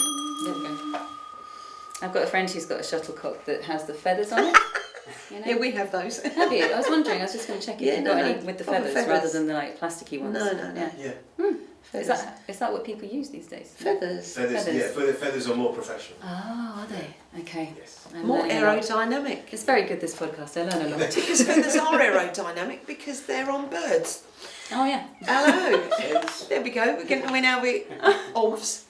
go. I've got a friend who's got a shuttlecock that has the feathers on it. You know? Yeah, we have those. Have you? I was wondering. I was just going to check if you've got any with the feathers, rather than the like plasticky ones. No. Yeah. Is that what people use these days? Feathers? Yeah, but the feathers are more professional. Oh, are they? Okay. Yes. I'm More learning a lot. aerodynamic. It's very good, this podcast. I learn a lot. Because feathers are aerodynamic because they're on birds. Oh yeah. Hello. There we go. We're now ovs.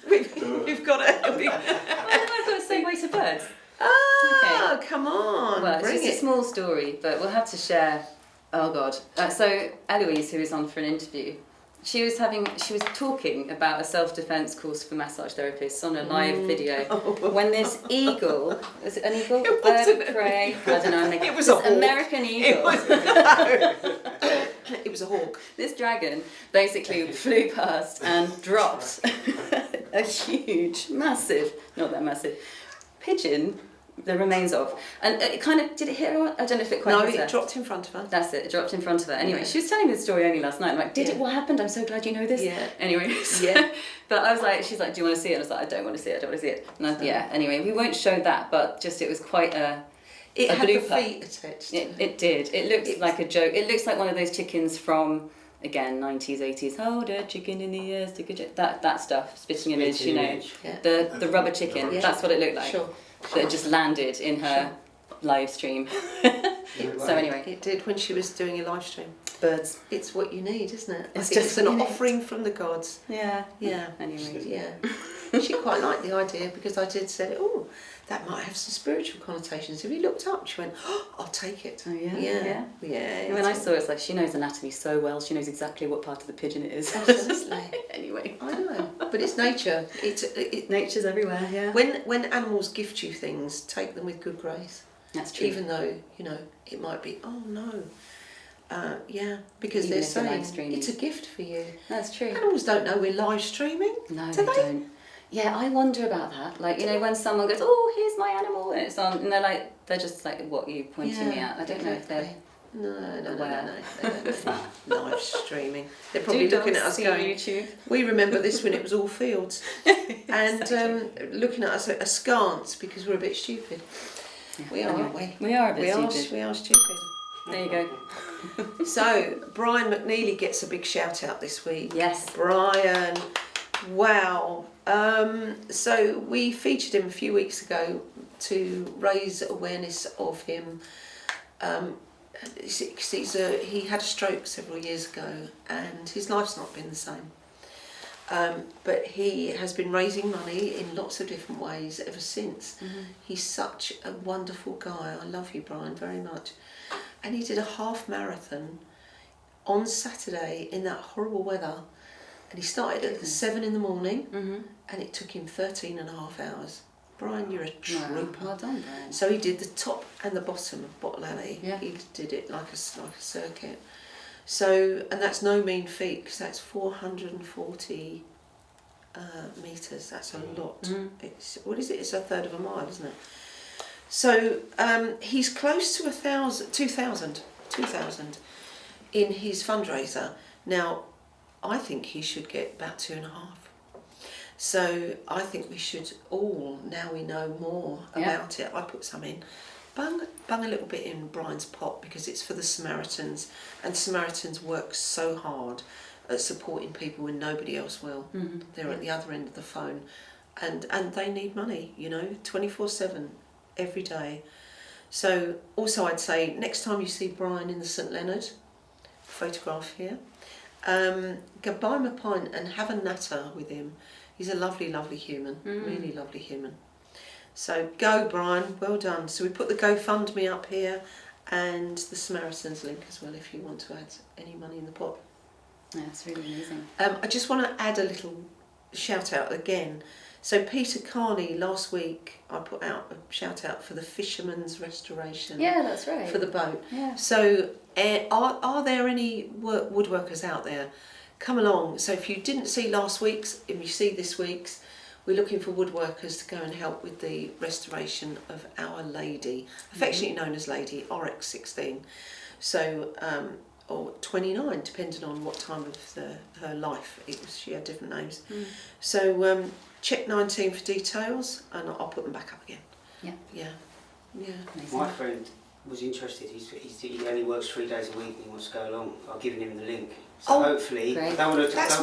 We've got a. Why have I got a segue to birds? Oh, come on. Well, it's bring just it. a small story, but we'll have to share. Oh God! So Eloise, who was on for an interview, she was talking about a self-defense course for massage therapists on a live video. When this eagle, was it an eagle? Bird of prey? I don't know. It was a hawk. American eagle. It was a hawk. This dragon basically flew past and dropped a huge, massive, not that massive, pigeon. The remains of, and it kind of, did it hit her? I don't know if it quite hit her. No, it dropped in front of her. That's it dropped in front of her. Anyway, she was telling me the story only last night. I'm like, did it? What happened? I'm so glad you know this. Yeah. Anyway, but I was like, she's like, do you want to see it? And I was like, I don't want to see it. And anyway, we won't show that, but just it was quite It a had blooper. the feet attached. It did. It looked like a joke. It looks like one of those chickens from, again, 90s, 80s. Hold a chicken in the air, stick a that stuff. Spitting image, you know. Yeah. The rubber chicken. Yeah. That's what it looked like. Sure. That just landed in her live stream. So anyway. It did when she was doing a live stream. Birds. It's what you need, isn't it? It's I think just it's an what you need. offering from the gods. Yeah. Yeah. Anyway. Yeah. She quite liked the idea because I did say, oh, that might have some spiritual connotations. Have you looked up? She went, oh, I'll take it. Oh yeah. Yeah. And when I saw it, it's like she knows anatomy so well. She knows exactly what part of the pigeon it is. Absolutely. Anyway. I know, but it's nature. Nature's everywhere. Yeah. When animals gift you things, take them with good grace. That's true. Even though it might be, oh no. Because Even they're if you're live saying streaming. it's a gift for you. That's true. Animals don't know we're live streaming. No, do they don't. Yeah, I wonder about that. Like, when someone goes, oh, here's my animal, and it's on, and they're just like, what are you pointing me at? I don't know if they're... No. aware. Live streaming. They're probably looking at us going, YouTube. we remember this when it was all fields. And looking at us askance because we're a bit stupid. Yeah, We are, anyway, aren't we? We are a bit stupid. We are stupid. There you go. So, Brian McNeilly gets a big shout out this week. Yes. Brian, wow. So we featured him a few weeks ago to raise awareness of him. He had a stroke several years ago and his life's not been the same. But he has been raising money in lots of different ways ever since. Mm-hmm. He's such a wonderful guy. I love you, Brian, very much. And he did a half marathon on Saturday in that horrible weather. And he started at 7 in the morning, and it took him 13 and a half hours. Brian, you're a trooper. Well done, Brian. So he did the top and the bottom of Bottle Alley. Yeah. He did it like a circuit. So, and that's no mean feat because that's 440 metres. That's a lot. What is it? It's a third of a mile, isn't it? So he's close to 2,000 in his fundraiser. Now, I think he should get about 2.5. So I think we should all, now we know more about it, I put some in, bung a little bit in Brian's pot because it's for the Samaritans, and Samaritans work so hard at supporting people when nobody else will. Mm-hmm. They're at the other end of the phone, and they need money, 24/7, every day. So also I'd say next time you see Brian in the St Leonard, photograph here, go buy him a pint and have a natter with him. He's a lovely, lovely human, really lovely human. So go, Brian, well done. So we put the GoFundMe up here and the Samaritans link as well if you want to add any money in the pot. Yeah, it's really amazing. I just want to add a little shout out again. So Peter Carney, last week I put out a shout out for the Fisherman's Restoration. Yeah, that's right. For the boat. Yeah. So are there any woodworkers out there? Come along. So if you didn't see last week's, if you see this week's, we're looking for woodworkers to go and help with the restoration of Our Lady, affectionately known as Lady, RX16. So, or 29, depending on what time of her life it was. She had different names. So check 19 for details, and I'll put them back up again. Yeah. Amazing. My friend was interested. He only works 3 days a week and he wants to go along. I've given him the link. So hopefully, great. I don't want to. That's so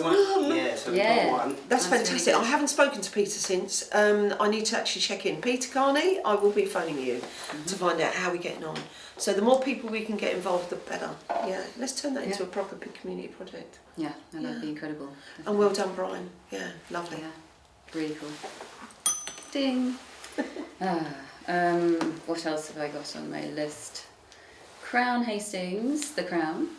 we've got one. That's fantastic. really good. I haven't spoken to Peter since. I need to actually check in. Peter Carney, I will be phoning you to find out how we're getting on. So the more people we can get involved, the better. Yeah, let's turn that into a proper big community project. Yeah, that'd be incredible. And well done, Brian. Yeah, lovely. Yeah, really cool. Ding. What else have I got on my list? Crown Hastings, the Crown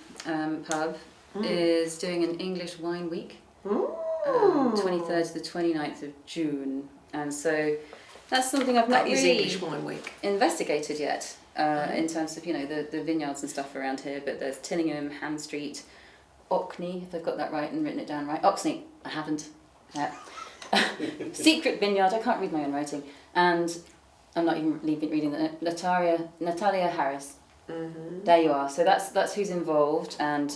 pub, is doing an English wine week, 23rd to the 29th of June, and so that's something I've not That is really English Wine Week. investigated yet in terms of the vineyards and stuff around here. But there's Tillingham, Ham Street, Ockney, if I've got that right and written it down right. Oxney, I haven't. Secret Vineyard, I can't read my own writing, and I'm not even reading that. Natalia Harris. There you are. So that's who's involved, and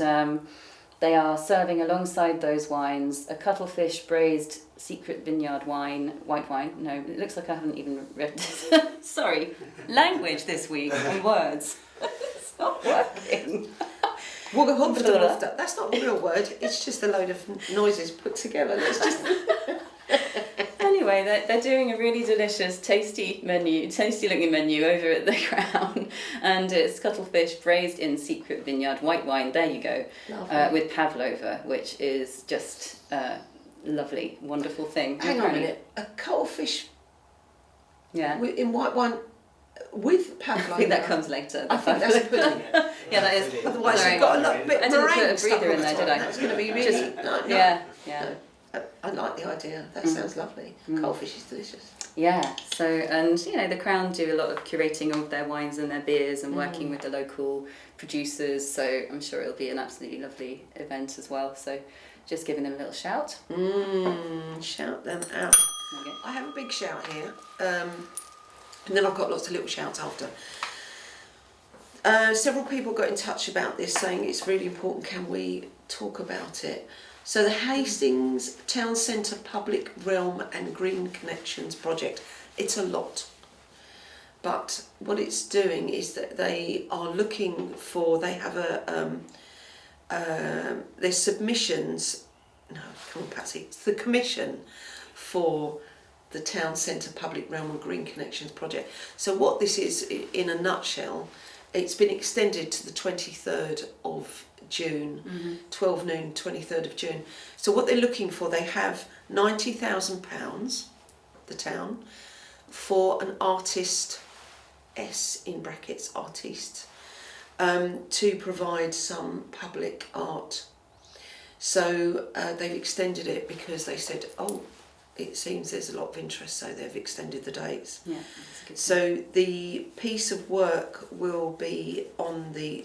they are serving alongside those wines a cuttlefish braised Secret Vineyard wine, white wine. No, it looks like I haven't even read this. Sorry, language this week and words. It's not working. That's not a real word. It's just a load of noises put together. Let's just. Anyway, they're doing a really delicious, tasty looking menu over at the Crown, and it's cuttlefish braised in Secret Vineyard white wine. There you go, with pavlova, which is just a lovely, wonderful thing. Hang on a minute, a cuttlefish. Yeah. In white wine with pavlova. I think that comes later. I think that's a pudding. Yeah, that is. Otherwise, Sorry. you've got a little bit I of didn't put meringue a stuck breather on in the there, top. did I? That's going to be really. No. Yeah. I like the idea. That sounds lovely. Cuttlefish is delicious. Yeah. So, and the Crown do a lot of curating of their wines and their beers and working with the local producers. So I'm sure it'll be an absolutely lovely event as well. So, just giving them a little shout. Shout them out. Okay. I have a big shout here, and then I've got lots of little shouts after. Several people got in touch about this, saying it's really important. Can we talk about it? So the Hastings Town Centre Public Realm and Green Connections project, it's a lot. But what it's doing is that they are looking for, they have their submissions, no, come on Patsy, it's the commission for the Town Centre Public Realm and Green Connections project. So what this is, in a nutshell, it's been extended to the 23rd of June, 12 noon, 23rd of June. So what they're looking for, they have £90,000, the town, for an artist, S in brackets, artiste, to provide some public art. So they've extended it because they said, it seems there's a lot of interest, so they've extended the dates. Yeah, that's a good So the piece of work will be on the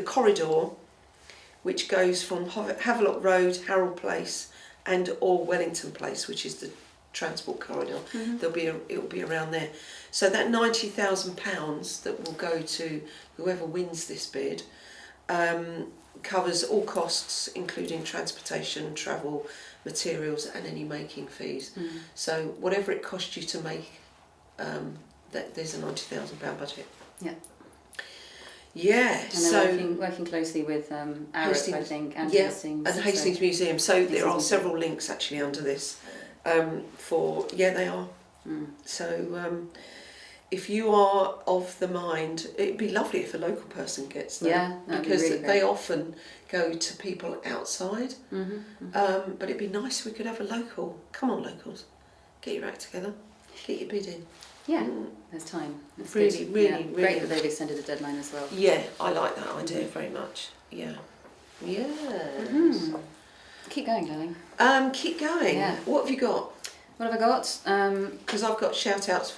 corridor, which goes from Havelock Road, Harold Place, and or Wellington Place, which is the transport corridor. It'll be around there. So that £90,000 that will go to whoever wins this bid covers all costs, including transportation, travel, materials, and any making fees. So whatever it costs you to make, there's a £90,000 budget. Yeah. Yeah. And so working closely with Arab, I think, and yeah, Hastings. and Hastings Museum. So there are Museum. several links actually under this. They are. So if you are of the mind, it'd be lovely if a local person gets that. Yeah, that'd be because really they great. often go to people outside. But it'd be nice if we could have a local. Come on, locals, get your act together, get your bid in. Yeah, there's time. That's Really, good. really, yeah. really. Great that they've extended the deadline as well. Yeah, I like that idea very much. Yeah. Yes. Keep going, darling. Keep going. Yeah. What have you got? What have I got? Because I've got shout outs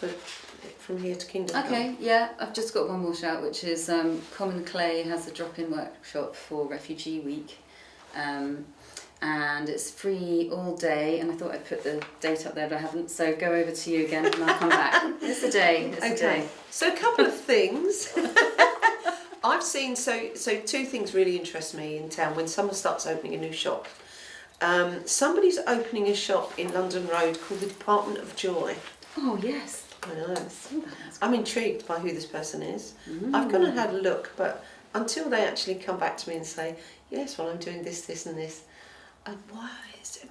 from here to Kingdom Come. Okay, yeah, I've just got one more shout, which is Common Clay has a drop-in workshop for Refugee Week. And it's free all day, and I thought I'd put the date up there, but I haven't, so go over to you again and I'll come back. It's a day, it's a day. So a couple of things. I've seen, so two things really interest me in town when someone starts opening a new shop. Somebody's opening a shop in London Road called the Department of Joy. Oh, yes. I know. I've seen that. I'm intrigued by who this person is. I've gone and had a look, but until they actually come back to me and say, yes, well, I'm doing this, this and this. Why is it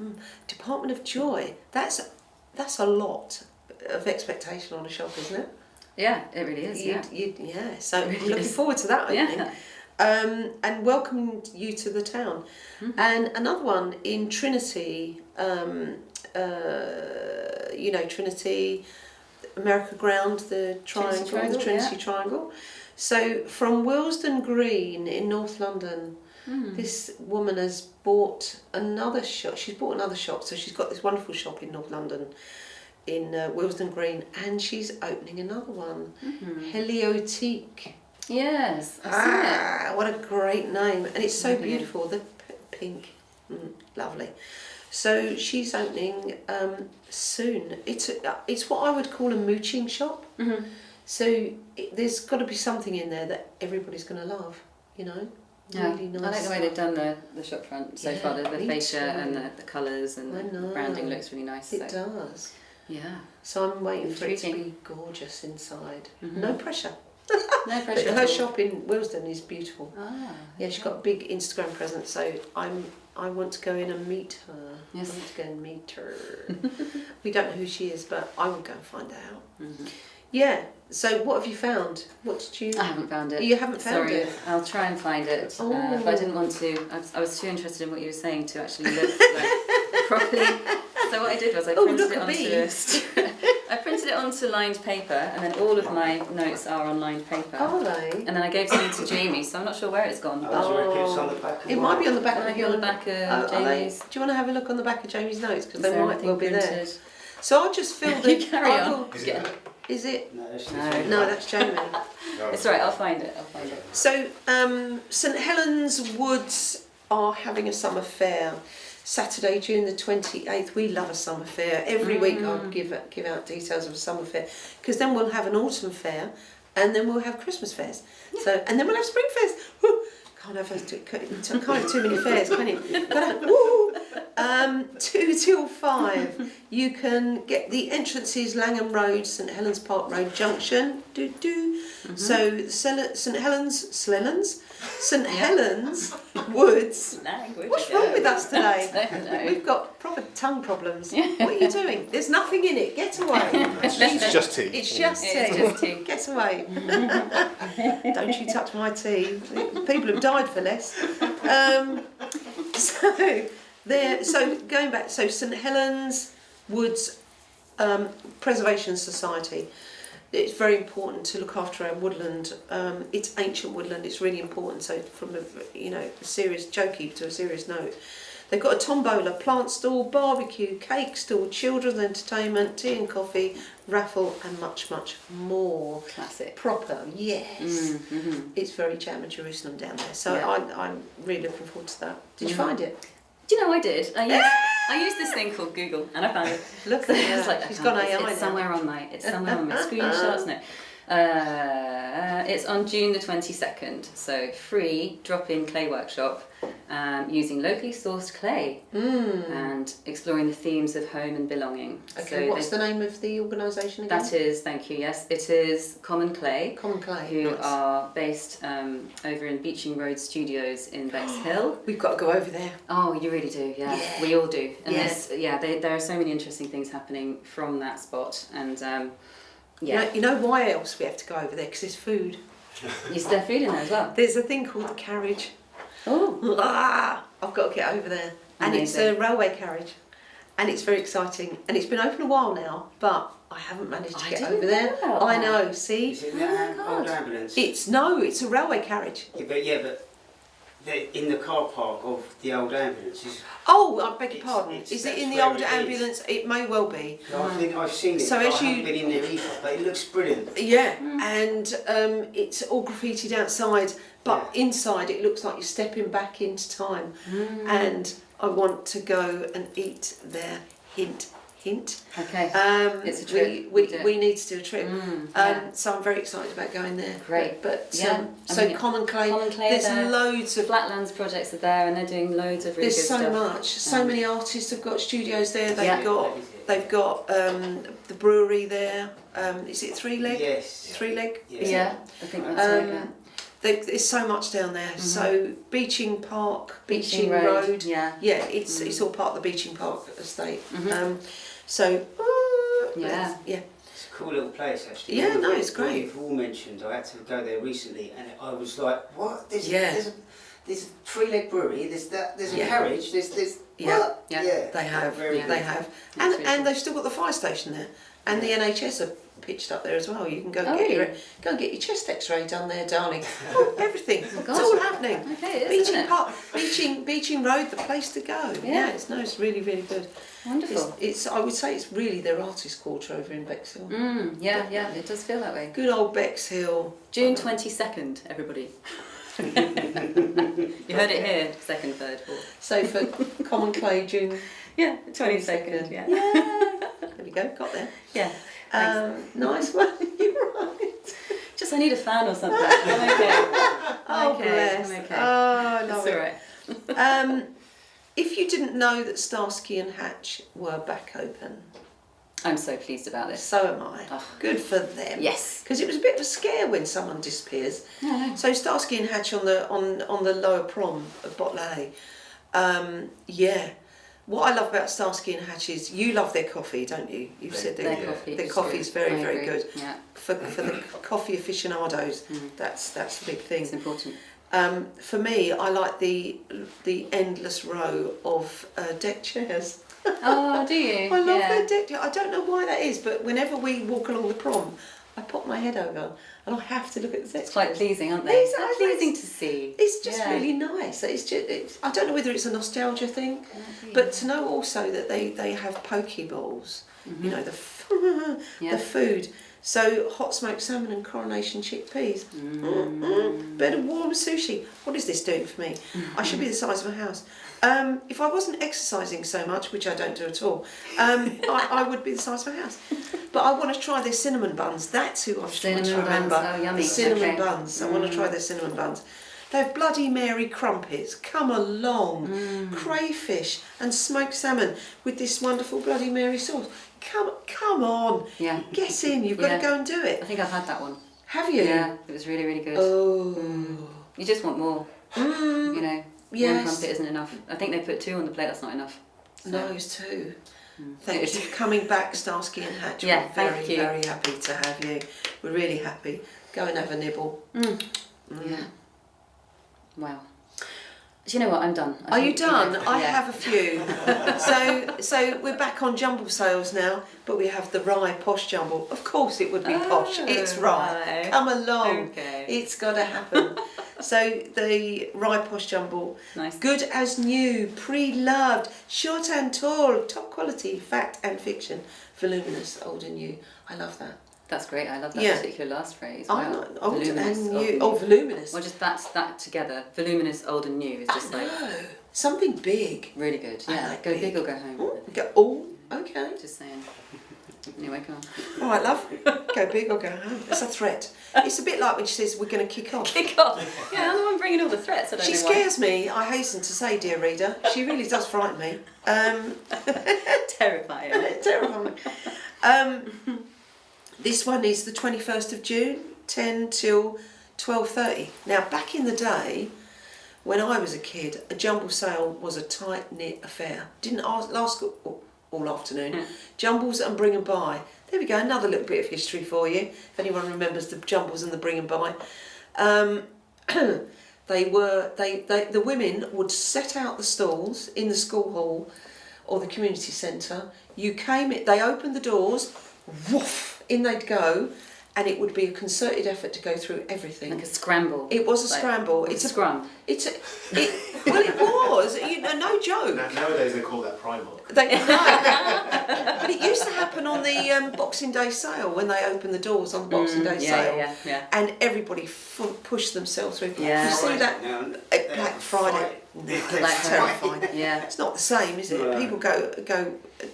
Department of Joy? That's a lot of expectation on a shop, isn't it? Yeah, it really is, yeah. So It really I'm looking is. forward to that opening. Yeah. And welcome you to the town. And another one in Trinity, Trinity, America Ground, the triangle, the Trinity Triangle. So from Willesden Green in North London, this woman has bought another shop. She's bought another shop, so she's got this wonderful shop in North London, in Willesden Green, and she's opening another one, Heliotique. Yes, I've seen it. What a great name, and it's so Brilliant. beautiful. The pink, lovely. So she's opening soon. It's what I would call a mooching shop. So there's got to be something in there that everybody's going to love, you know. Yeah. Really nice. I like the way they've done the shop front so far, the me fascia too. and the colours and the branding looks really nice. It so. does. Yeah. So I'm waiting for it to Intriguing. be gorgeous inside. No pressure. No pressure. But at her all. shop in Willesden is beautiful. Ah, Yeah, she's got a big Instagram presence, so I want to go in and meet her. Yes. I want to go and meet her. We don't know who she is, but I will go and find out. Yeah. So what have you found? What did you? I haven't found it. You haven't found Sorry, it? I'll try and find it. Oh. But I didn't want to. I was too interested in what you were saying to actually look properly. So what I did was I printed it onto I printed it onto lined paper, and then all of my notes are on lined paper. Are they? And then I gave some to Jamie, so I'm not sure where it's gone. Do you reckon it's on the back of It might be on the back Might of be on the back of Jamie's. Do you want to have a look on the back of Jamie's notes? Because Is they there might anything well be there. printed? So I'll just fill the. You carry I on. will- Is it? Is it? No, that's No, that's Jamie. It's alright, I'll find it. So St Leonards Woods are having a summer fair. Saturday, June the 28th. We love a summer fair. Every week I'll give out details of a summer fair, because then we'll have an autumn fair, and then we'll have Christmas fairs. So, and then we'll have spring fairs. Woo! Can't have too many fairs, can you? Gotta, woo! 2 till 5. You can get the entrances Langham Road, St Helens Park Road Junction. So St Helens Woods. Language. What's wrong with us today? I don't know. We've got proper tongue problems. What are you doing? There's nothing in it. Get away. It's just tea. It's just tea. It's just tea. Get away. Don't you touch my tea. People have died for less. So going back, so St Helens Woods Preservation Society. It's very important to look after our woodland. It's ancient woodland. It's really important. So from a serious jokey to a serious note, they've got a tombola, plant stall, barbecue, cake stall, children's entertainment, tea and coffee, raffle, and much, much more. Classic. Proper, yes. It's very jam and Jerusalem down there. So Yeah. I'm really looking forward to that. Did you find it? Do you know I did? I used this thing called Google, and I found it. Look at It's that. like, She's got AI it's now. somewhere on my screenshots. No. It's on June the 22nd, so free drop-in clay workshop using locally sourced clay and exploring the themes of home and belonging. Okay, so what's the name of the organisation again? That is, thank you, yes, it is Common Clay. Common Clay. Who nice. are based over in Beeching Road Studios in Bexhill. We've got to go over there. Oh, you really do, yeah. Yeah. We all do. And Yeah. there are so many interesting things happening from that spot. And You know why else we have to go over there? Because there's food. is there food in there as well? There's a thing called the carriage. Oh, I've got to get over there. And it's a railway carriage. And it's very exciting. And it's been open a while now, but I haven't managed to I get didn't over there. know about I that. know, see? Is it the old ambulance? It's a railway carriage. But in the car park of the old ambulance. Oh, I beg your It's- pardon. it's- Is it that's in the where older it is. ambulance? It may well be. No, I think I've seen it. So but as I haven't you- been in there either, but it looks brilliant. Yeah, and it's all graffitied outside, but inside it looks like you're stepping back into time. And I want to go and eat there. Hint, hint. okay. It's a trip. We need to do a trip. yeah. So I'm very excited about going there. Great. But Yeah. so Common Clay. Common Clay There's there. loads of. Flatlands projects are there, and they're doing loads of really There's good so stuff. much. So many artists have got studios there. They've Yeah. got. They've got the brewery there. Is it Three Leg? Yes. Three Leg. Yes. Yeah, I think that's right. Yeah. There's so much down there. So Beeching Park, Beeching Road. Road. Yeah. Yeah, it's all part of the Beeching Park estate. So Yeah. yeah. It's a cool little place actually. Yeah, All no, of it's it, great. what you've all mentioned. I had to go there recently, and I was like, "What? There's a three-leg brewery. There's a Yeah. carriage. There's Yeah. what? Yeah. They have. Very Yeah. They good. have. That's really And cool. they've still got the fire station there. And the NHS are pitched up there as well. You can go Oh, get really? your chest X-ray done there, darling. Oh, everything. Oh, It's God. all happening. Okay, it is, Beeching isn't it? Park, Beeching Road, the place to go. Yeah. It's really good. Wonderful. It's I would say it's really their artist quarter over in Bexhill. Yeah, it does feel that way. Good old Bexhill. June 22nd, everybody. You heard it here, second, third, fourth. So for Common Clay, June. Yeah, 22nd, yeah. There we go, got there. Yeah. Nice one. You're right. Just I need a fan or something. I'm okay. Oh, okay. bless. I'm okay. Oh, I love It's it. alright. If you didn't know that Starsky and Hatch were back open, I'm so pleased about this. so am I. Oh. Good for them. Yes. Because it was a bit of a scare when someone disappears. So Starsky and Hatch on the lower prom of Bottle Alley. Yeah. What I love about Starsky and Hatch is you love their coffee, don't you? You've said Their that coffee. their is coffee good. is very, I very agree. good. Yeah, For the coffee aficionados, that's the big thing. it's important. For me, I like the endless row of deck chairs. Oh, do you? I love yeah. their deck chairs. I don't know why that is, but whenever we walk along the prom, I pop my head over and I have to look at the deck It's quite chairs. pleasing, aren't they? It's- They're pleasing to see. It's just Yeah. really nice. I don't know whether it's a nostalgia thing, but to know also that they have poke balls, you know, the food. So hot smoked salmon and coronation chickpeas. Bit of warm sushi. What is this doing for me? I should be the size of a house. If I wasn't exercising so much, which I don't do at all, I would be the size of a house. But I want to try their cinnamon buns. That's who I'm trying to Cinnamon buns, remember. oh, yummy. The cinnamon Okay. buns. I want to try their cinnamon buns. They have Bloody Mary crumpets. Come along. Crayfish and smoked salmon with this wonderful Bloody Mary sauce. Come on. Yeah. Get in. You've got to go and do I it. think I've had that one. Have you? Yeah, it was really, really good. Oh. You just want more. You know, Yes. one crumpet isn't enough. I think they put 2 on the plate, that's not enough. So. No, it's 2. Thank you for coming back, Starsky and Hatch. Yeah, We're very, thank you. very happy to have you. We're really happy. Go and have a nibble. Yeah. Wow. Do you know what? I'm done. Are you done? Yeah. I have a few. so we're back on jumble sales now, but we have the Rye Posh Jumble. Of course it would be posh. It's Rye. Rye. Come along. Okay. It's got to happen. So the Rye Posh Jumble. Nice. Good as new, pre-loved, short and tall, top quality, fact and fiction, voluminous, old and new. I love that. That's great. I love that Yeah. particular last phrase. I Wow. like old Voluminous, and old new. Oh, voluminous. Well, just that together. Voluminous, old and new is just like... Oh, Something big. Really good. I Yeah, like go big. big or go home. Okay. Just saying. Anyway, go on. All right, love. Go big or go home. It's a threat. It's a bit like when she says we're going to kick off. Kick off. Yeah, I'm the one bringing all the threats. I don't She know why. scares me, I hasten to say, dear reader. She really does frighten me. Terrifying. Terrifying. This one is the 21st of June, 10 till 12:30. Now, back in the day, when I was a kid, a jumble sale was a tight-knit affair. Didn't last all afternoon. Jumbles and bring and buy. There we go, another little bit of history for you, if anyone remembers the jumbles and the bring and buy. The women would set out the stalls in the school hall or the community centre. You came in, they opened the doors, woof, in they'd go, and it would be a concerted effort to go through everything. Like a scramble. It was a Like, scramble. It's a scrum. Well, it was. No joke. Nowadays they call that Primark. But it used to happen on the Boxing Day sale when they opened the doors on the Boxing Day sale. Yeah. And everybody pushed themselves through. Yeah. You see that at Black Friday? That's terrifying. Yeah. It's not the same, is it? No. People go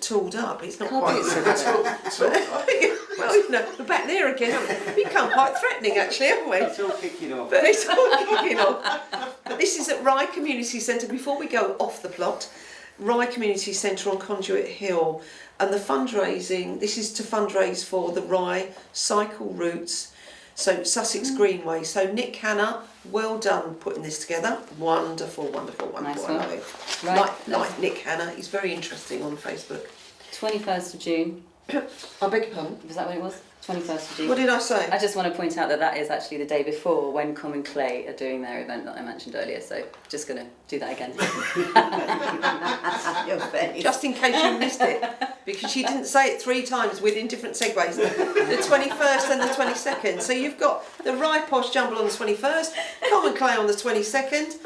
tooled up. It's not Can't quite be the same. Well, we're back there again. We've become quite threatening, actually, haven't we? It's all kicking off. But it's all kicking off. But this is at Rye Community Centre. Before we go off the plot, Rye Community Centre on Conduit Hill, and the fundraising. This is to fundraise for the Rye cycle routes, so Sussex Greenway. So Nick Hanna, well done putting this together. Wonderful. Nice I one. love it. Right. Like Nick Hanna, he's very interesting on Facebook. 21st of June. I beg your pardon. Was that what it was? 21st of June. What did I say? I just want to point out that is actually the day before when Common Clay are doing their event that I mentioned earlier, so just going to do that again. Your face. Just in case you missed it, because she didn't say it 3 times within different segues. The 21st and the 22nd. So you've got the Rye Posh Jumble on the 21st, Common Clay on the 22nd.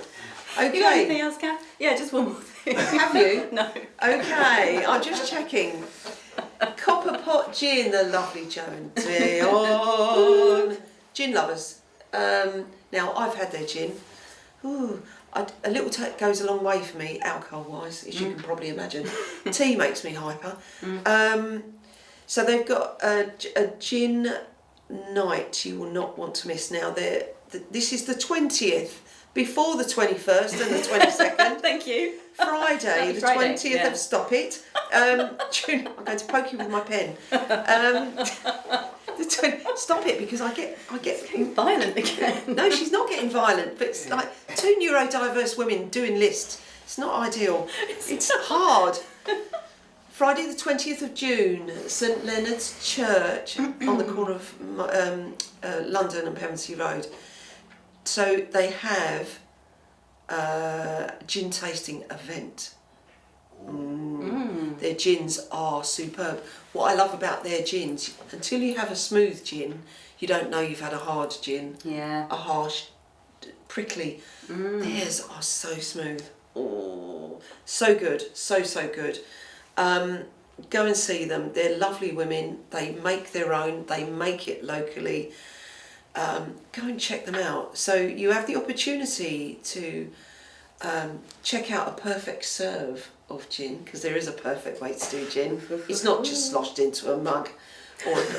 Okay. You got anything else, Caf? Yeah, just one more thing. Have you? No. Okay, I'm just checking. Copper Pot Gin, the lovely Joan Dion. Gin lovers. Now, I've had their gin. Ooh, a little goes a long way for me, alcohol-wise, as you can probably imagine. Tea makes me hyper. So they've got a gin night you will not want to miss. Now, this is the 20th, before the 21st and the 22nd. Thank you. Friday, the Friday, 20th yeah. of Stop It. June, I'm going to poke you with my pen. Stop it, because I get. Getting violent again. No, she's not getting violent, but it's like 2 neurodiverse women doing lists. It's not ideal. It's hard. Friday the 20th of June, St Leonards Church on the corner of London and Pevensey Road. So they have a gin tasting event. Their gins are superb. What I love about their gins, until you have a smooth gin, you don't know you've had a hard gin. Yeah. A harsh, prickly. Theirs are so smooth. Oh, so good, so good. Go and see them. They're lovely women. They make their own. They make it locally. Go and check them out. So you have the opportunity to check out a perfect serve of gin, because there is a perfect way to do gin. It's not just sloshed into a mug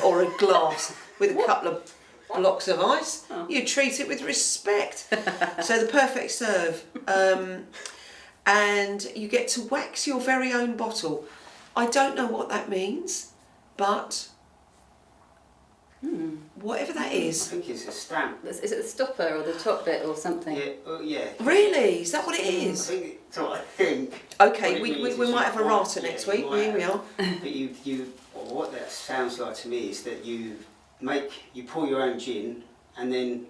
or a glass with a couple of blocks of ice. You treat it with respect. So the perfect serve. And you get to wax your very own bottle. I don't know what that means, but whatever that I is. think it's a stamp. Is it the stopper or the top bit or something? Yeah. Really? Is that what it I is? think it's what I think. Okay, What it we means might is have a you rata might- next yeah, week. you might Here we have. are. But what that sounds like to me is that you pour your own gin and then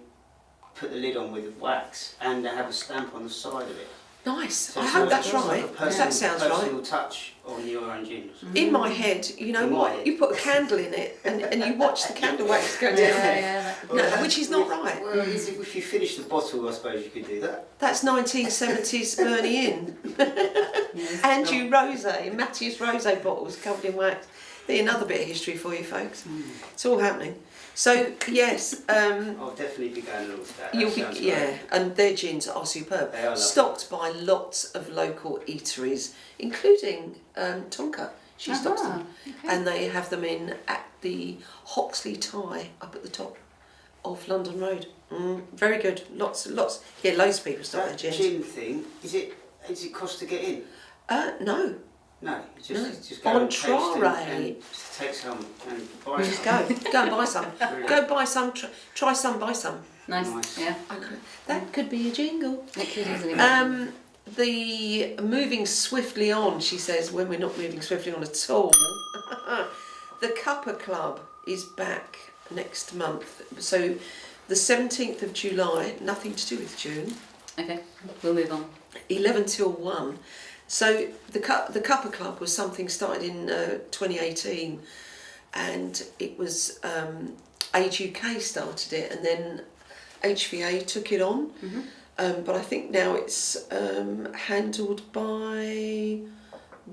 put the lid on with wax and have a stamp on the side of it. Nice. So I it's hope like- that's it's like right. a That sounds right. personal touch on your own gin. In my head, you know In my what? head. You put a candle in it and you watch the candle wax go down. Yeah. No, which is not right. Well, if you finish the bottle, I suppose you could do that. That's 1970s Bernie Inn. Andrew Rosé, Matthias Rosé bottles covered in wax. Another bit of history for you folks. It's all happening. So yes, I'll definitely be going along to that. you'll That be, sounds yeah, great. and their gins are superb. They are lovely. Stocked by lots of local eateries, including Tonka'd. She stocks them, and they have them in at the Hoxley Tie up at the top of London Road. Very good. Lots. Yeah, loads of people stock their That gins. gin thing, is it cost to get in? No. No, you No. just go and taste Entree. and just take some and buy Just some. go and buy some. Really. Go buy some. Try some. Buy some. Nice. Yeah. I know that could be a jingle. It could easily be. The moving swiftly on, she says, when we're not moving swiftly on at all. The Cuppa Club is back next month. So the 17th of July, nothing to do with June. Okay, we'll move on. 11 till 1. So the Cuppa Club was something started in 2018, and it was Age UK started it, and then HVA took it on. But I think now it's handled by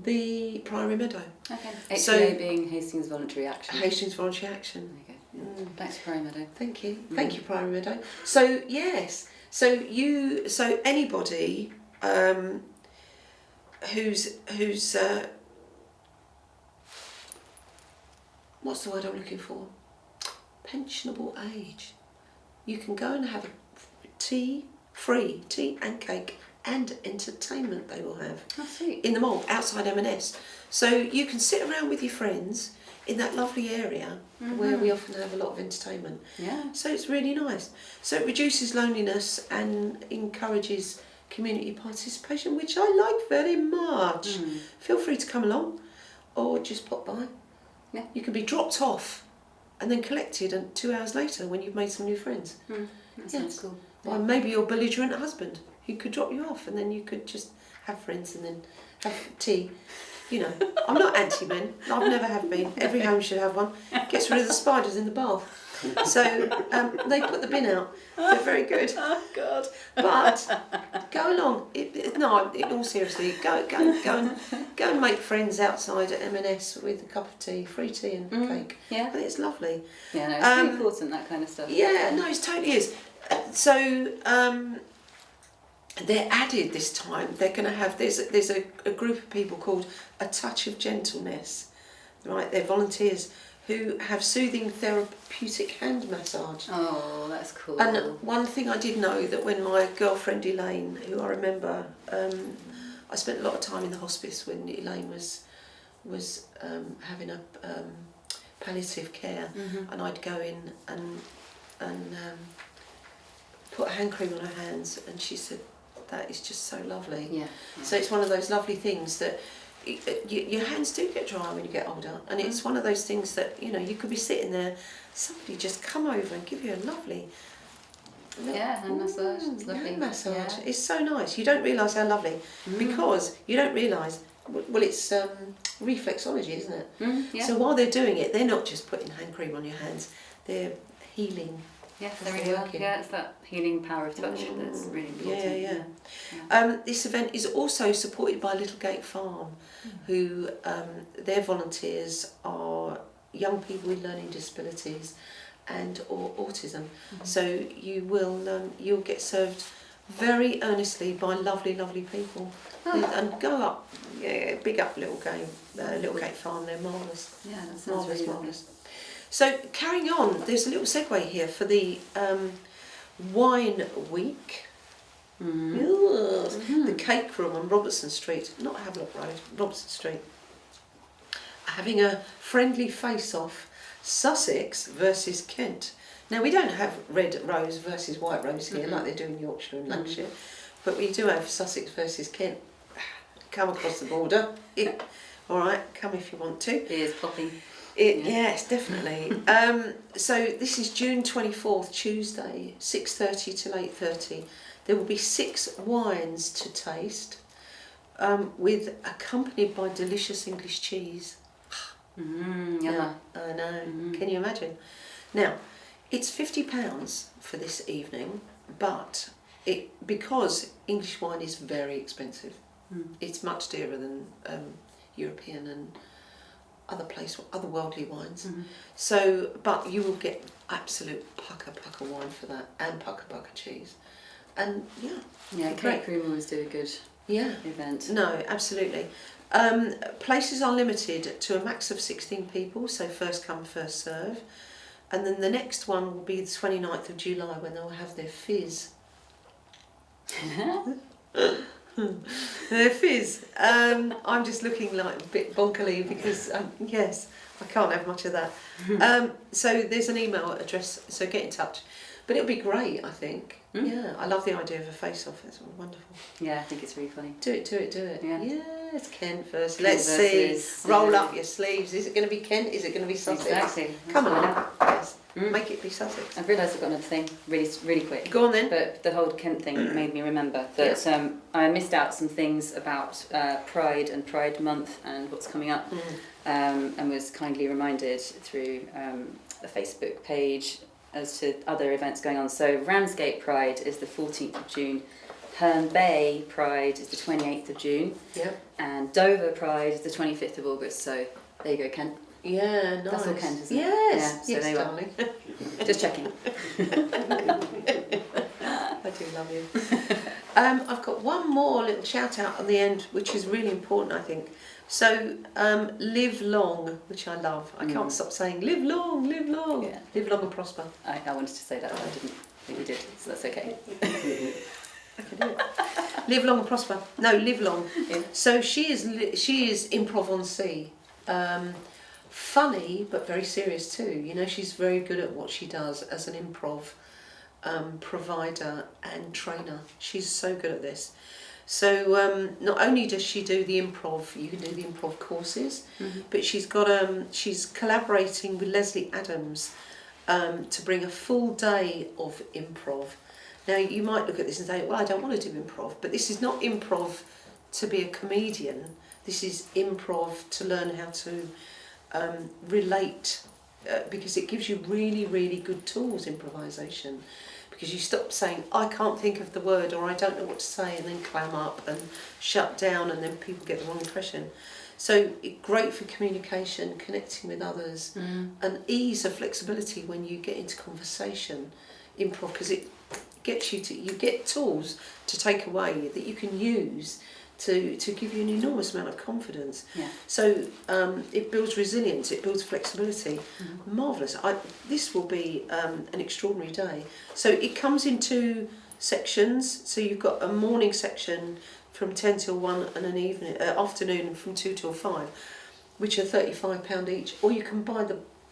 the Priory Meadow. Okay. HVA So- being Hastings Voluntary Action. Hastings Voluntary Action. Okay. Back to Priory Meadow. Thank you. Thank you, Priory Meadow. So yes, so anybody who's what's the word I'm looking for? Pensionable age. You can go and have a free tea and cake and entertainment they will have Oh, sweet. in the mall outside M&S. So you can sit around with your friends in that lovely area where we often have a lot of entertainment. Yeah. So it's really nice. So it reduces loneliness and encourages community participation, which I like very much. Feel free to come along or just pop by. Yeah. You can be dropped off and then collected 2 hours later when you've made some new friends. That sounds cool. Or maybe your belligerent husband who could drop you off and then you could just have friends and then have tea. You know, I'm not anti-men. I've never have been. Every home should have one. Gets rid of the spiders in the bath. So they put the bin out. They're very good. Oh God. But go along. In all seriously, go and make friends outside at M&S with a cup of tea, free tea and cake. Yeah. And it's lovely. Yeah, no, it's really important, that kind of stuff. Yeah, no, it totally is. So they're added this time. They're going to have there's a group of people called A Touch of Gentleness, right? They're volunteers who have soothing therapeutic hand massage. Oh, that's cool. And one thing I did know that when my girlfriend Elaine, who I remember, I spent a lot of time in the hospice when Elaine was having a palliative care, and I'd go in and put hand cream on her hands, and she said that is just so lovely. Yeah. So it's one of those lovely things that your hands do get dry when you get older, and it's one of those things that you could be sitting there, somebody just come over and give you a lovely hand massage. It's lovely. hand massage. Yeah. It's so nice. You don't realise how lovely because you don't realise. Well, it's reflexology, isn't it? Yeah. So while they're doing it, they're not just putting hand cream on your hands; they're healing. Yes, That's they really are. working. Yeah, it's that healing power of touch that's really important. Yeah. This event is also supported by Littlegate Farm, who their volunteers are young people with learning disabilities and or autism. So you'll get served very earnestly by lovely people. And go up, big up Littlegate Farm. They're marvellous. Yeah, that sounds really marvellous. So carrying on, there's a little segue here for the wine week. The cake room on Robertson Street, not Havelock Road, Robertson Street, having a friendly face-off, Sussex versus Kent. Now we don't have red rose versus white rose here like they do in Yorkshire and Lancashire, but we do have Sussex versus Kent. Come across the border. All right, come if you want to. Ears popping. Yes, definitely. So this is June 24th, Tuesday, 6:30 till 8:30. There will be 6 wines to taste, with accompanied by delicious English cheese. Yeah. I know. Can you imagine? Now, it's £50 for this evening, but because English wine is very expensive. It's much dearer than European and otherworldly wines. So, but you will get absolute pucker wine for that, and pucker cheese, and Cake Room always do a good event. No, absolutely. Places are limited to a max of 16 people, so first come, first serve. And then the next one will be the 29th of July when they'll have their fizz. Their fizz. I'm just looking like a bit bonkerly because, yes, I can't have much of that. So there's an email address, so get in touch. But it'll be great, I think. Yeah, I love the idea of a face-off. It's wonderful. Yeah, I think it's really funny. Do it. Yeah. Yes, Kent first. Kent Let's see. versus, Roll up your sleeves. Is it going to be Kent? Is it going to be Sussex? Exactly. Come on. Yes. Make it be Sussex. I've realised I've got another thing, really quick. Go on then. But the whole Kent thing made me remember that I missed out some things about Pride and Pride Month and what's coming up, and was kindly reminded through a Facebook page as to other events going on. So Ramsgate Pride is the 14th of June, Herne Bay Pride is the 28th of June, and Dover Pride is the 25th of August. So there you go, Kent. Yeah, nice. That's all Kent, isn't it? Yes, Yeah, so yes, there you are. darling. Just checking. I do love you. I've got one more little shout out on the end, which is really important, I think. So, live long, which I love. I can't stop saying live long, live long. Yeah. Live long and prosper. I wanted to say that, but I didn't think you did, so that's okay. I can do it. Live long and prosper. No, live long. Yeah. So she is improv on sea. Funny, but very serious too. You know, she's very good at what she does as an improv provider and trainer. She's so good at this. So not only does she do the improv, you can do the improv courses, but she's collaborating with Leslie Adams to bring a full day of improv. Now you might look at this and say, well, I don't want to do improv, but this is not improv to be a comedian. This is improv to learn how to relate, because it gives you really, really good tools, improvisation. Because you stop saying, I can't think of the word, or I don't know what to say, and then clam up and shut down, and then people get the wrong impression. So great for communication, connecting with others, and ease of flexibility when you get into conversation, improv, because it gets you get tools to take away that you can use to give you an enormous amount of confidence. Yeah. So it builds resilience, it builds flexibility. Marvellous. This will be an extraordinary day. So it comes in 2 sections. So you've got a morning section from 10 till 1 and an afternoon from 2 till 5, which are £35 each. Or you can buy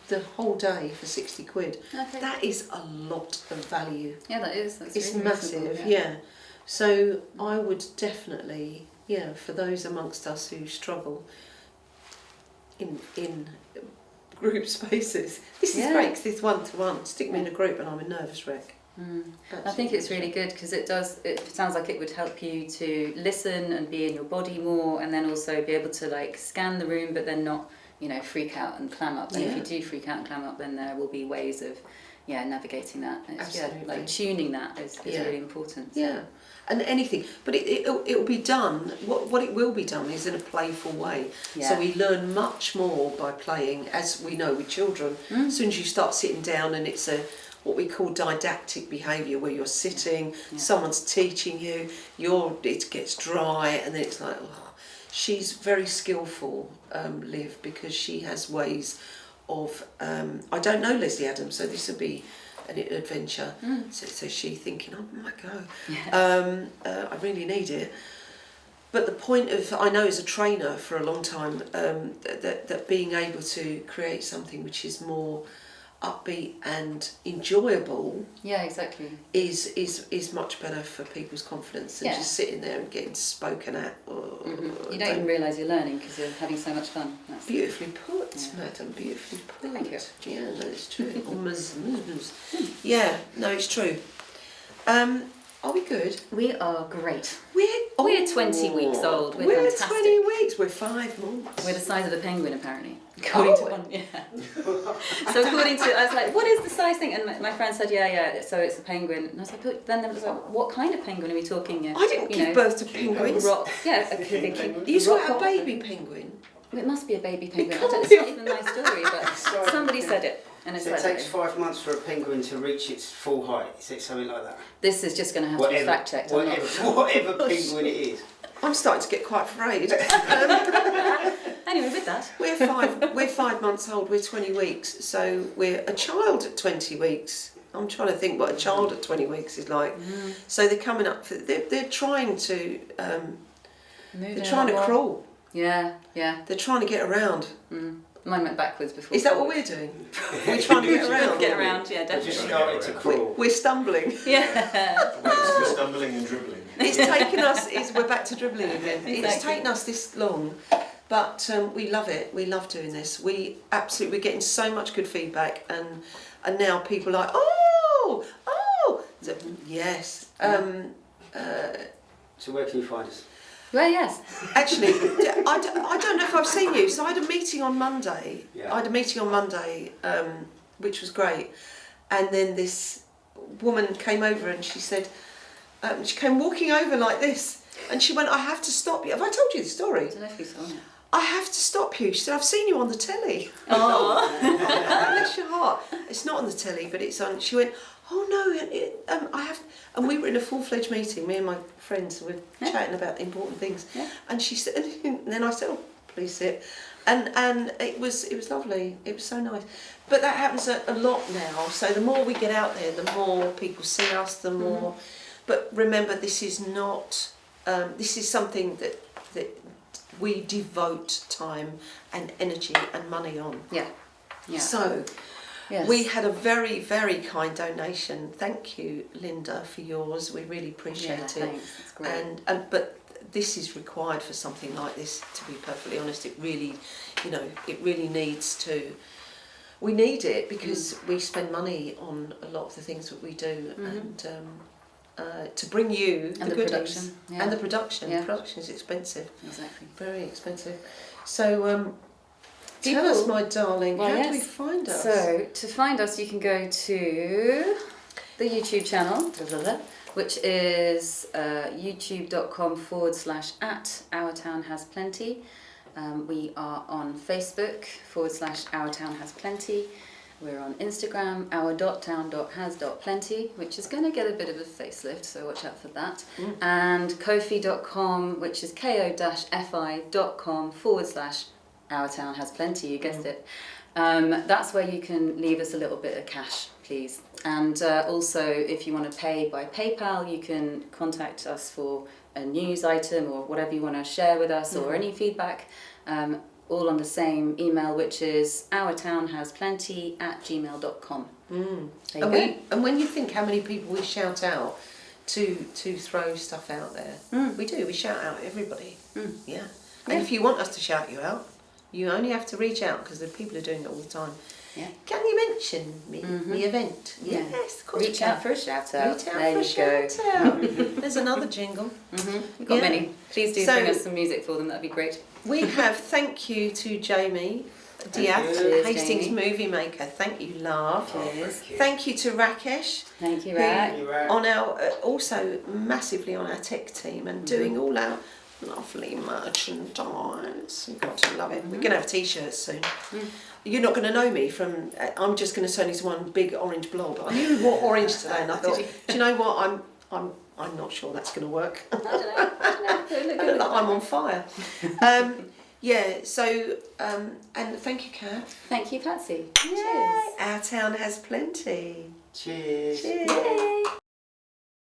the whole day for 60 quid. Okay. That is a lot of value. Yeah, that is. That's It's really massive, reasonable, yeah. So I would definitely, for those amongst us who struggle in group spaces, this is great because it's one-to-one. Stick me in a group and I'm a nervous wreck. I think it's really good because it sounds like it would help you to listen and be in your body more, and then also be able to like scan the room but then not, freak out and clam up. And if you do freak out and clam up, then there will be ways of navigating that. Absolutely. Like tuning that is really important. So. Yeah. And anything, but it'll be done. What it will be done is in a playful way. Yeah. So we learn much more by playing, as we know with children. As soon as you start sitting down, and it's what we call didactic behaviour, where you're sitting, someone's teaching you, it gets dry, and then it's like, she's very skillful, Liv, because she has ways of. I don't know Leslie Adams, so this will be an adventure. So she thinking, oh my God, I really need it. But the point of, I know as a trainer for a long time, that being able to create something which is more upbeat and enjoyable, exactly, is much better for people's confidence than just sitting there and getting spoken at. You don't even realise you're learning because you're having so much fun. That's beautifully put, madam. Beautifully put. Thank you. Yeah, no, it's true. Yeah, no, it's true. Are we good? We are great. We're 20 weeks old. We're fantastic. 20 weeks. We're 5 months. We're the size of a penguin, apparently. According to one, So according to, I was like, what is the size thing? And my friend said, so it's a penguin. And I was like, but then there was like, what kind of penguin are we talking? I didn't give birth to penguins. A big You saw a baby penguin? It must be a baby penguin. can't It's be not even my story, but Sorry. somebody said it. And it's So it like, takes 5 months for a penguin to reach its full height. Is it something like that? this is just going to have to be fact checked. Whatever penguin it is. I'm starting to get quite afraid. Anyway, with that. We're 5 months old, we're 20 weeks, so we're a child at 20 weeks. I'm trying to think what a child at 20 weeks is like. So they're coming up, they're trying to, they're trying to crawl. Yeah. They're trying to get around. Mine went backwards before. Is that what we're doing? We're trying to get around. Get around, yeah, They definitely. just started to crawl. We're stumbling. Yeah. We're stumbling and dribbling. It's taken us, we're back to dribbling again. It's Exactly. taken us this long, but we love it. We love doing this. We're getting so much good feedback, and now people are like, oh, so, yes. So where can you find us? Well, yes. Actually, I don't know if I've seen you. So I had a meeting on Monday. Yeah. I had a meeting on Monday, which was great. And then this woman came over and she said, she came walking over like this. And she went, I have to stop you. Have I told you the story? I don't know if you saw it. I have to stop you. She said, I've seen you on the telly. Oh. Bless your heart. It's not on the telly, but it's on. She went, oh no, I have. And we were in a full-fledged meeting, me and my friends were chatting about important things. Yeah. And she said, and then I said, oh, please sit. And it was lovely. It was so nice. But that happens a lot now. So the more we get out there, the more people see us, the more. But remember, this is not. This is something that we devote time and energy and money on. Yeah. Yeah. So Yes. we had a very, very kind donation. Thank you, Linda, for yours. We really appreciate it. Thanks. It's great. And but this is required for something like this. To be perfectly honest, it really, it really needs to. We need it because we spend money on a lot of the things that we do, and to bring you And the goodies. production, yeah. And the production. Yeah. The production is expensive, Exactly. very expensive. So. Tell us, my darling, Well, how do yes. we find us? So, to find us, you can go to the YouTube channel, which is youtube.com/@OurTownHasPlenty. We are on Facebook /OurTownHasPlenty. We're on Instagram, our.town.has.plenty, which is going to get a bit of a facelift, so watch out for that. And Ko-fi.com, which is ko-fi.com /Our Town Has Plenty, you guessed it. That's where you can leave us a little bit of cash, please. And also, if you want to pay by PayPal, you can contact us for a news item or whatever you want to share with us or any feedback, all on the same email, which is ourtownhasplenty@gmail.com. And when you think how many people we shout out to throw stuff out there, we do. We shout out everybody. Yeah. And if you want us to shout you out, you only have to reach out because the people are doing it all the time. Yeah. Can you mention me, the event? Yeah. Yes, of course. Reach out for a shout out. Reach out There for a you go. shout out. There's another jingle. We've got Yeah. many. Please do So- bring us some music for them, that'd be great. We have thank you to Jamie Diath, Cheers, Hastings Jamie. Movie Maker. Thank you, love. Cheers. Thank you to Rakesh. Thank you, who- Rat. On our also massively on our tech team and doing all our lovely merchandise. You've got to love it. We're going to have t-shirts soon. You're not going to know me from. I'm just going to turn into one big orange blob. I knew what orange today, and I thought, do you know what? I'm not sure that's going to work. I don't know. I look like I'm on fire. Yeah. So and thank you, Caf. Thank you, Patsy. Yay. Our town has plenty. Cheers. Cheers.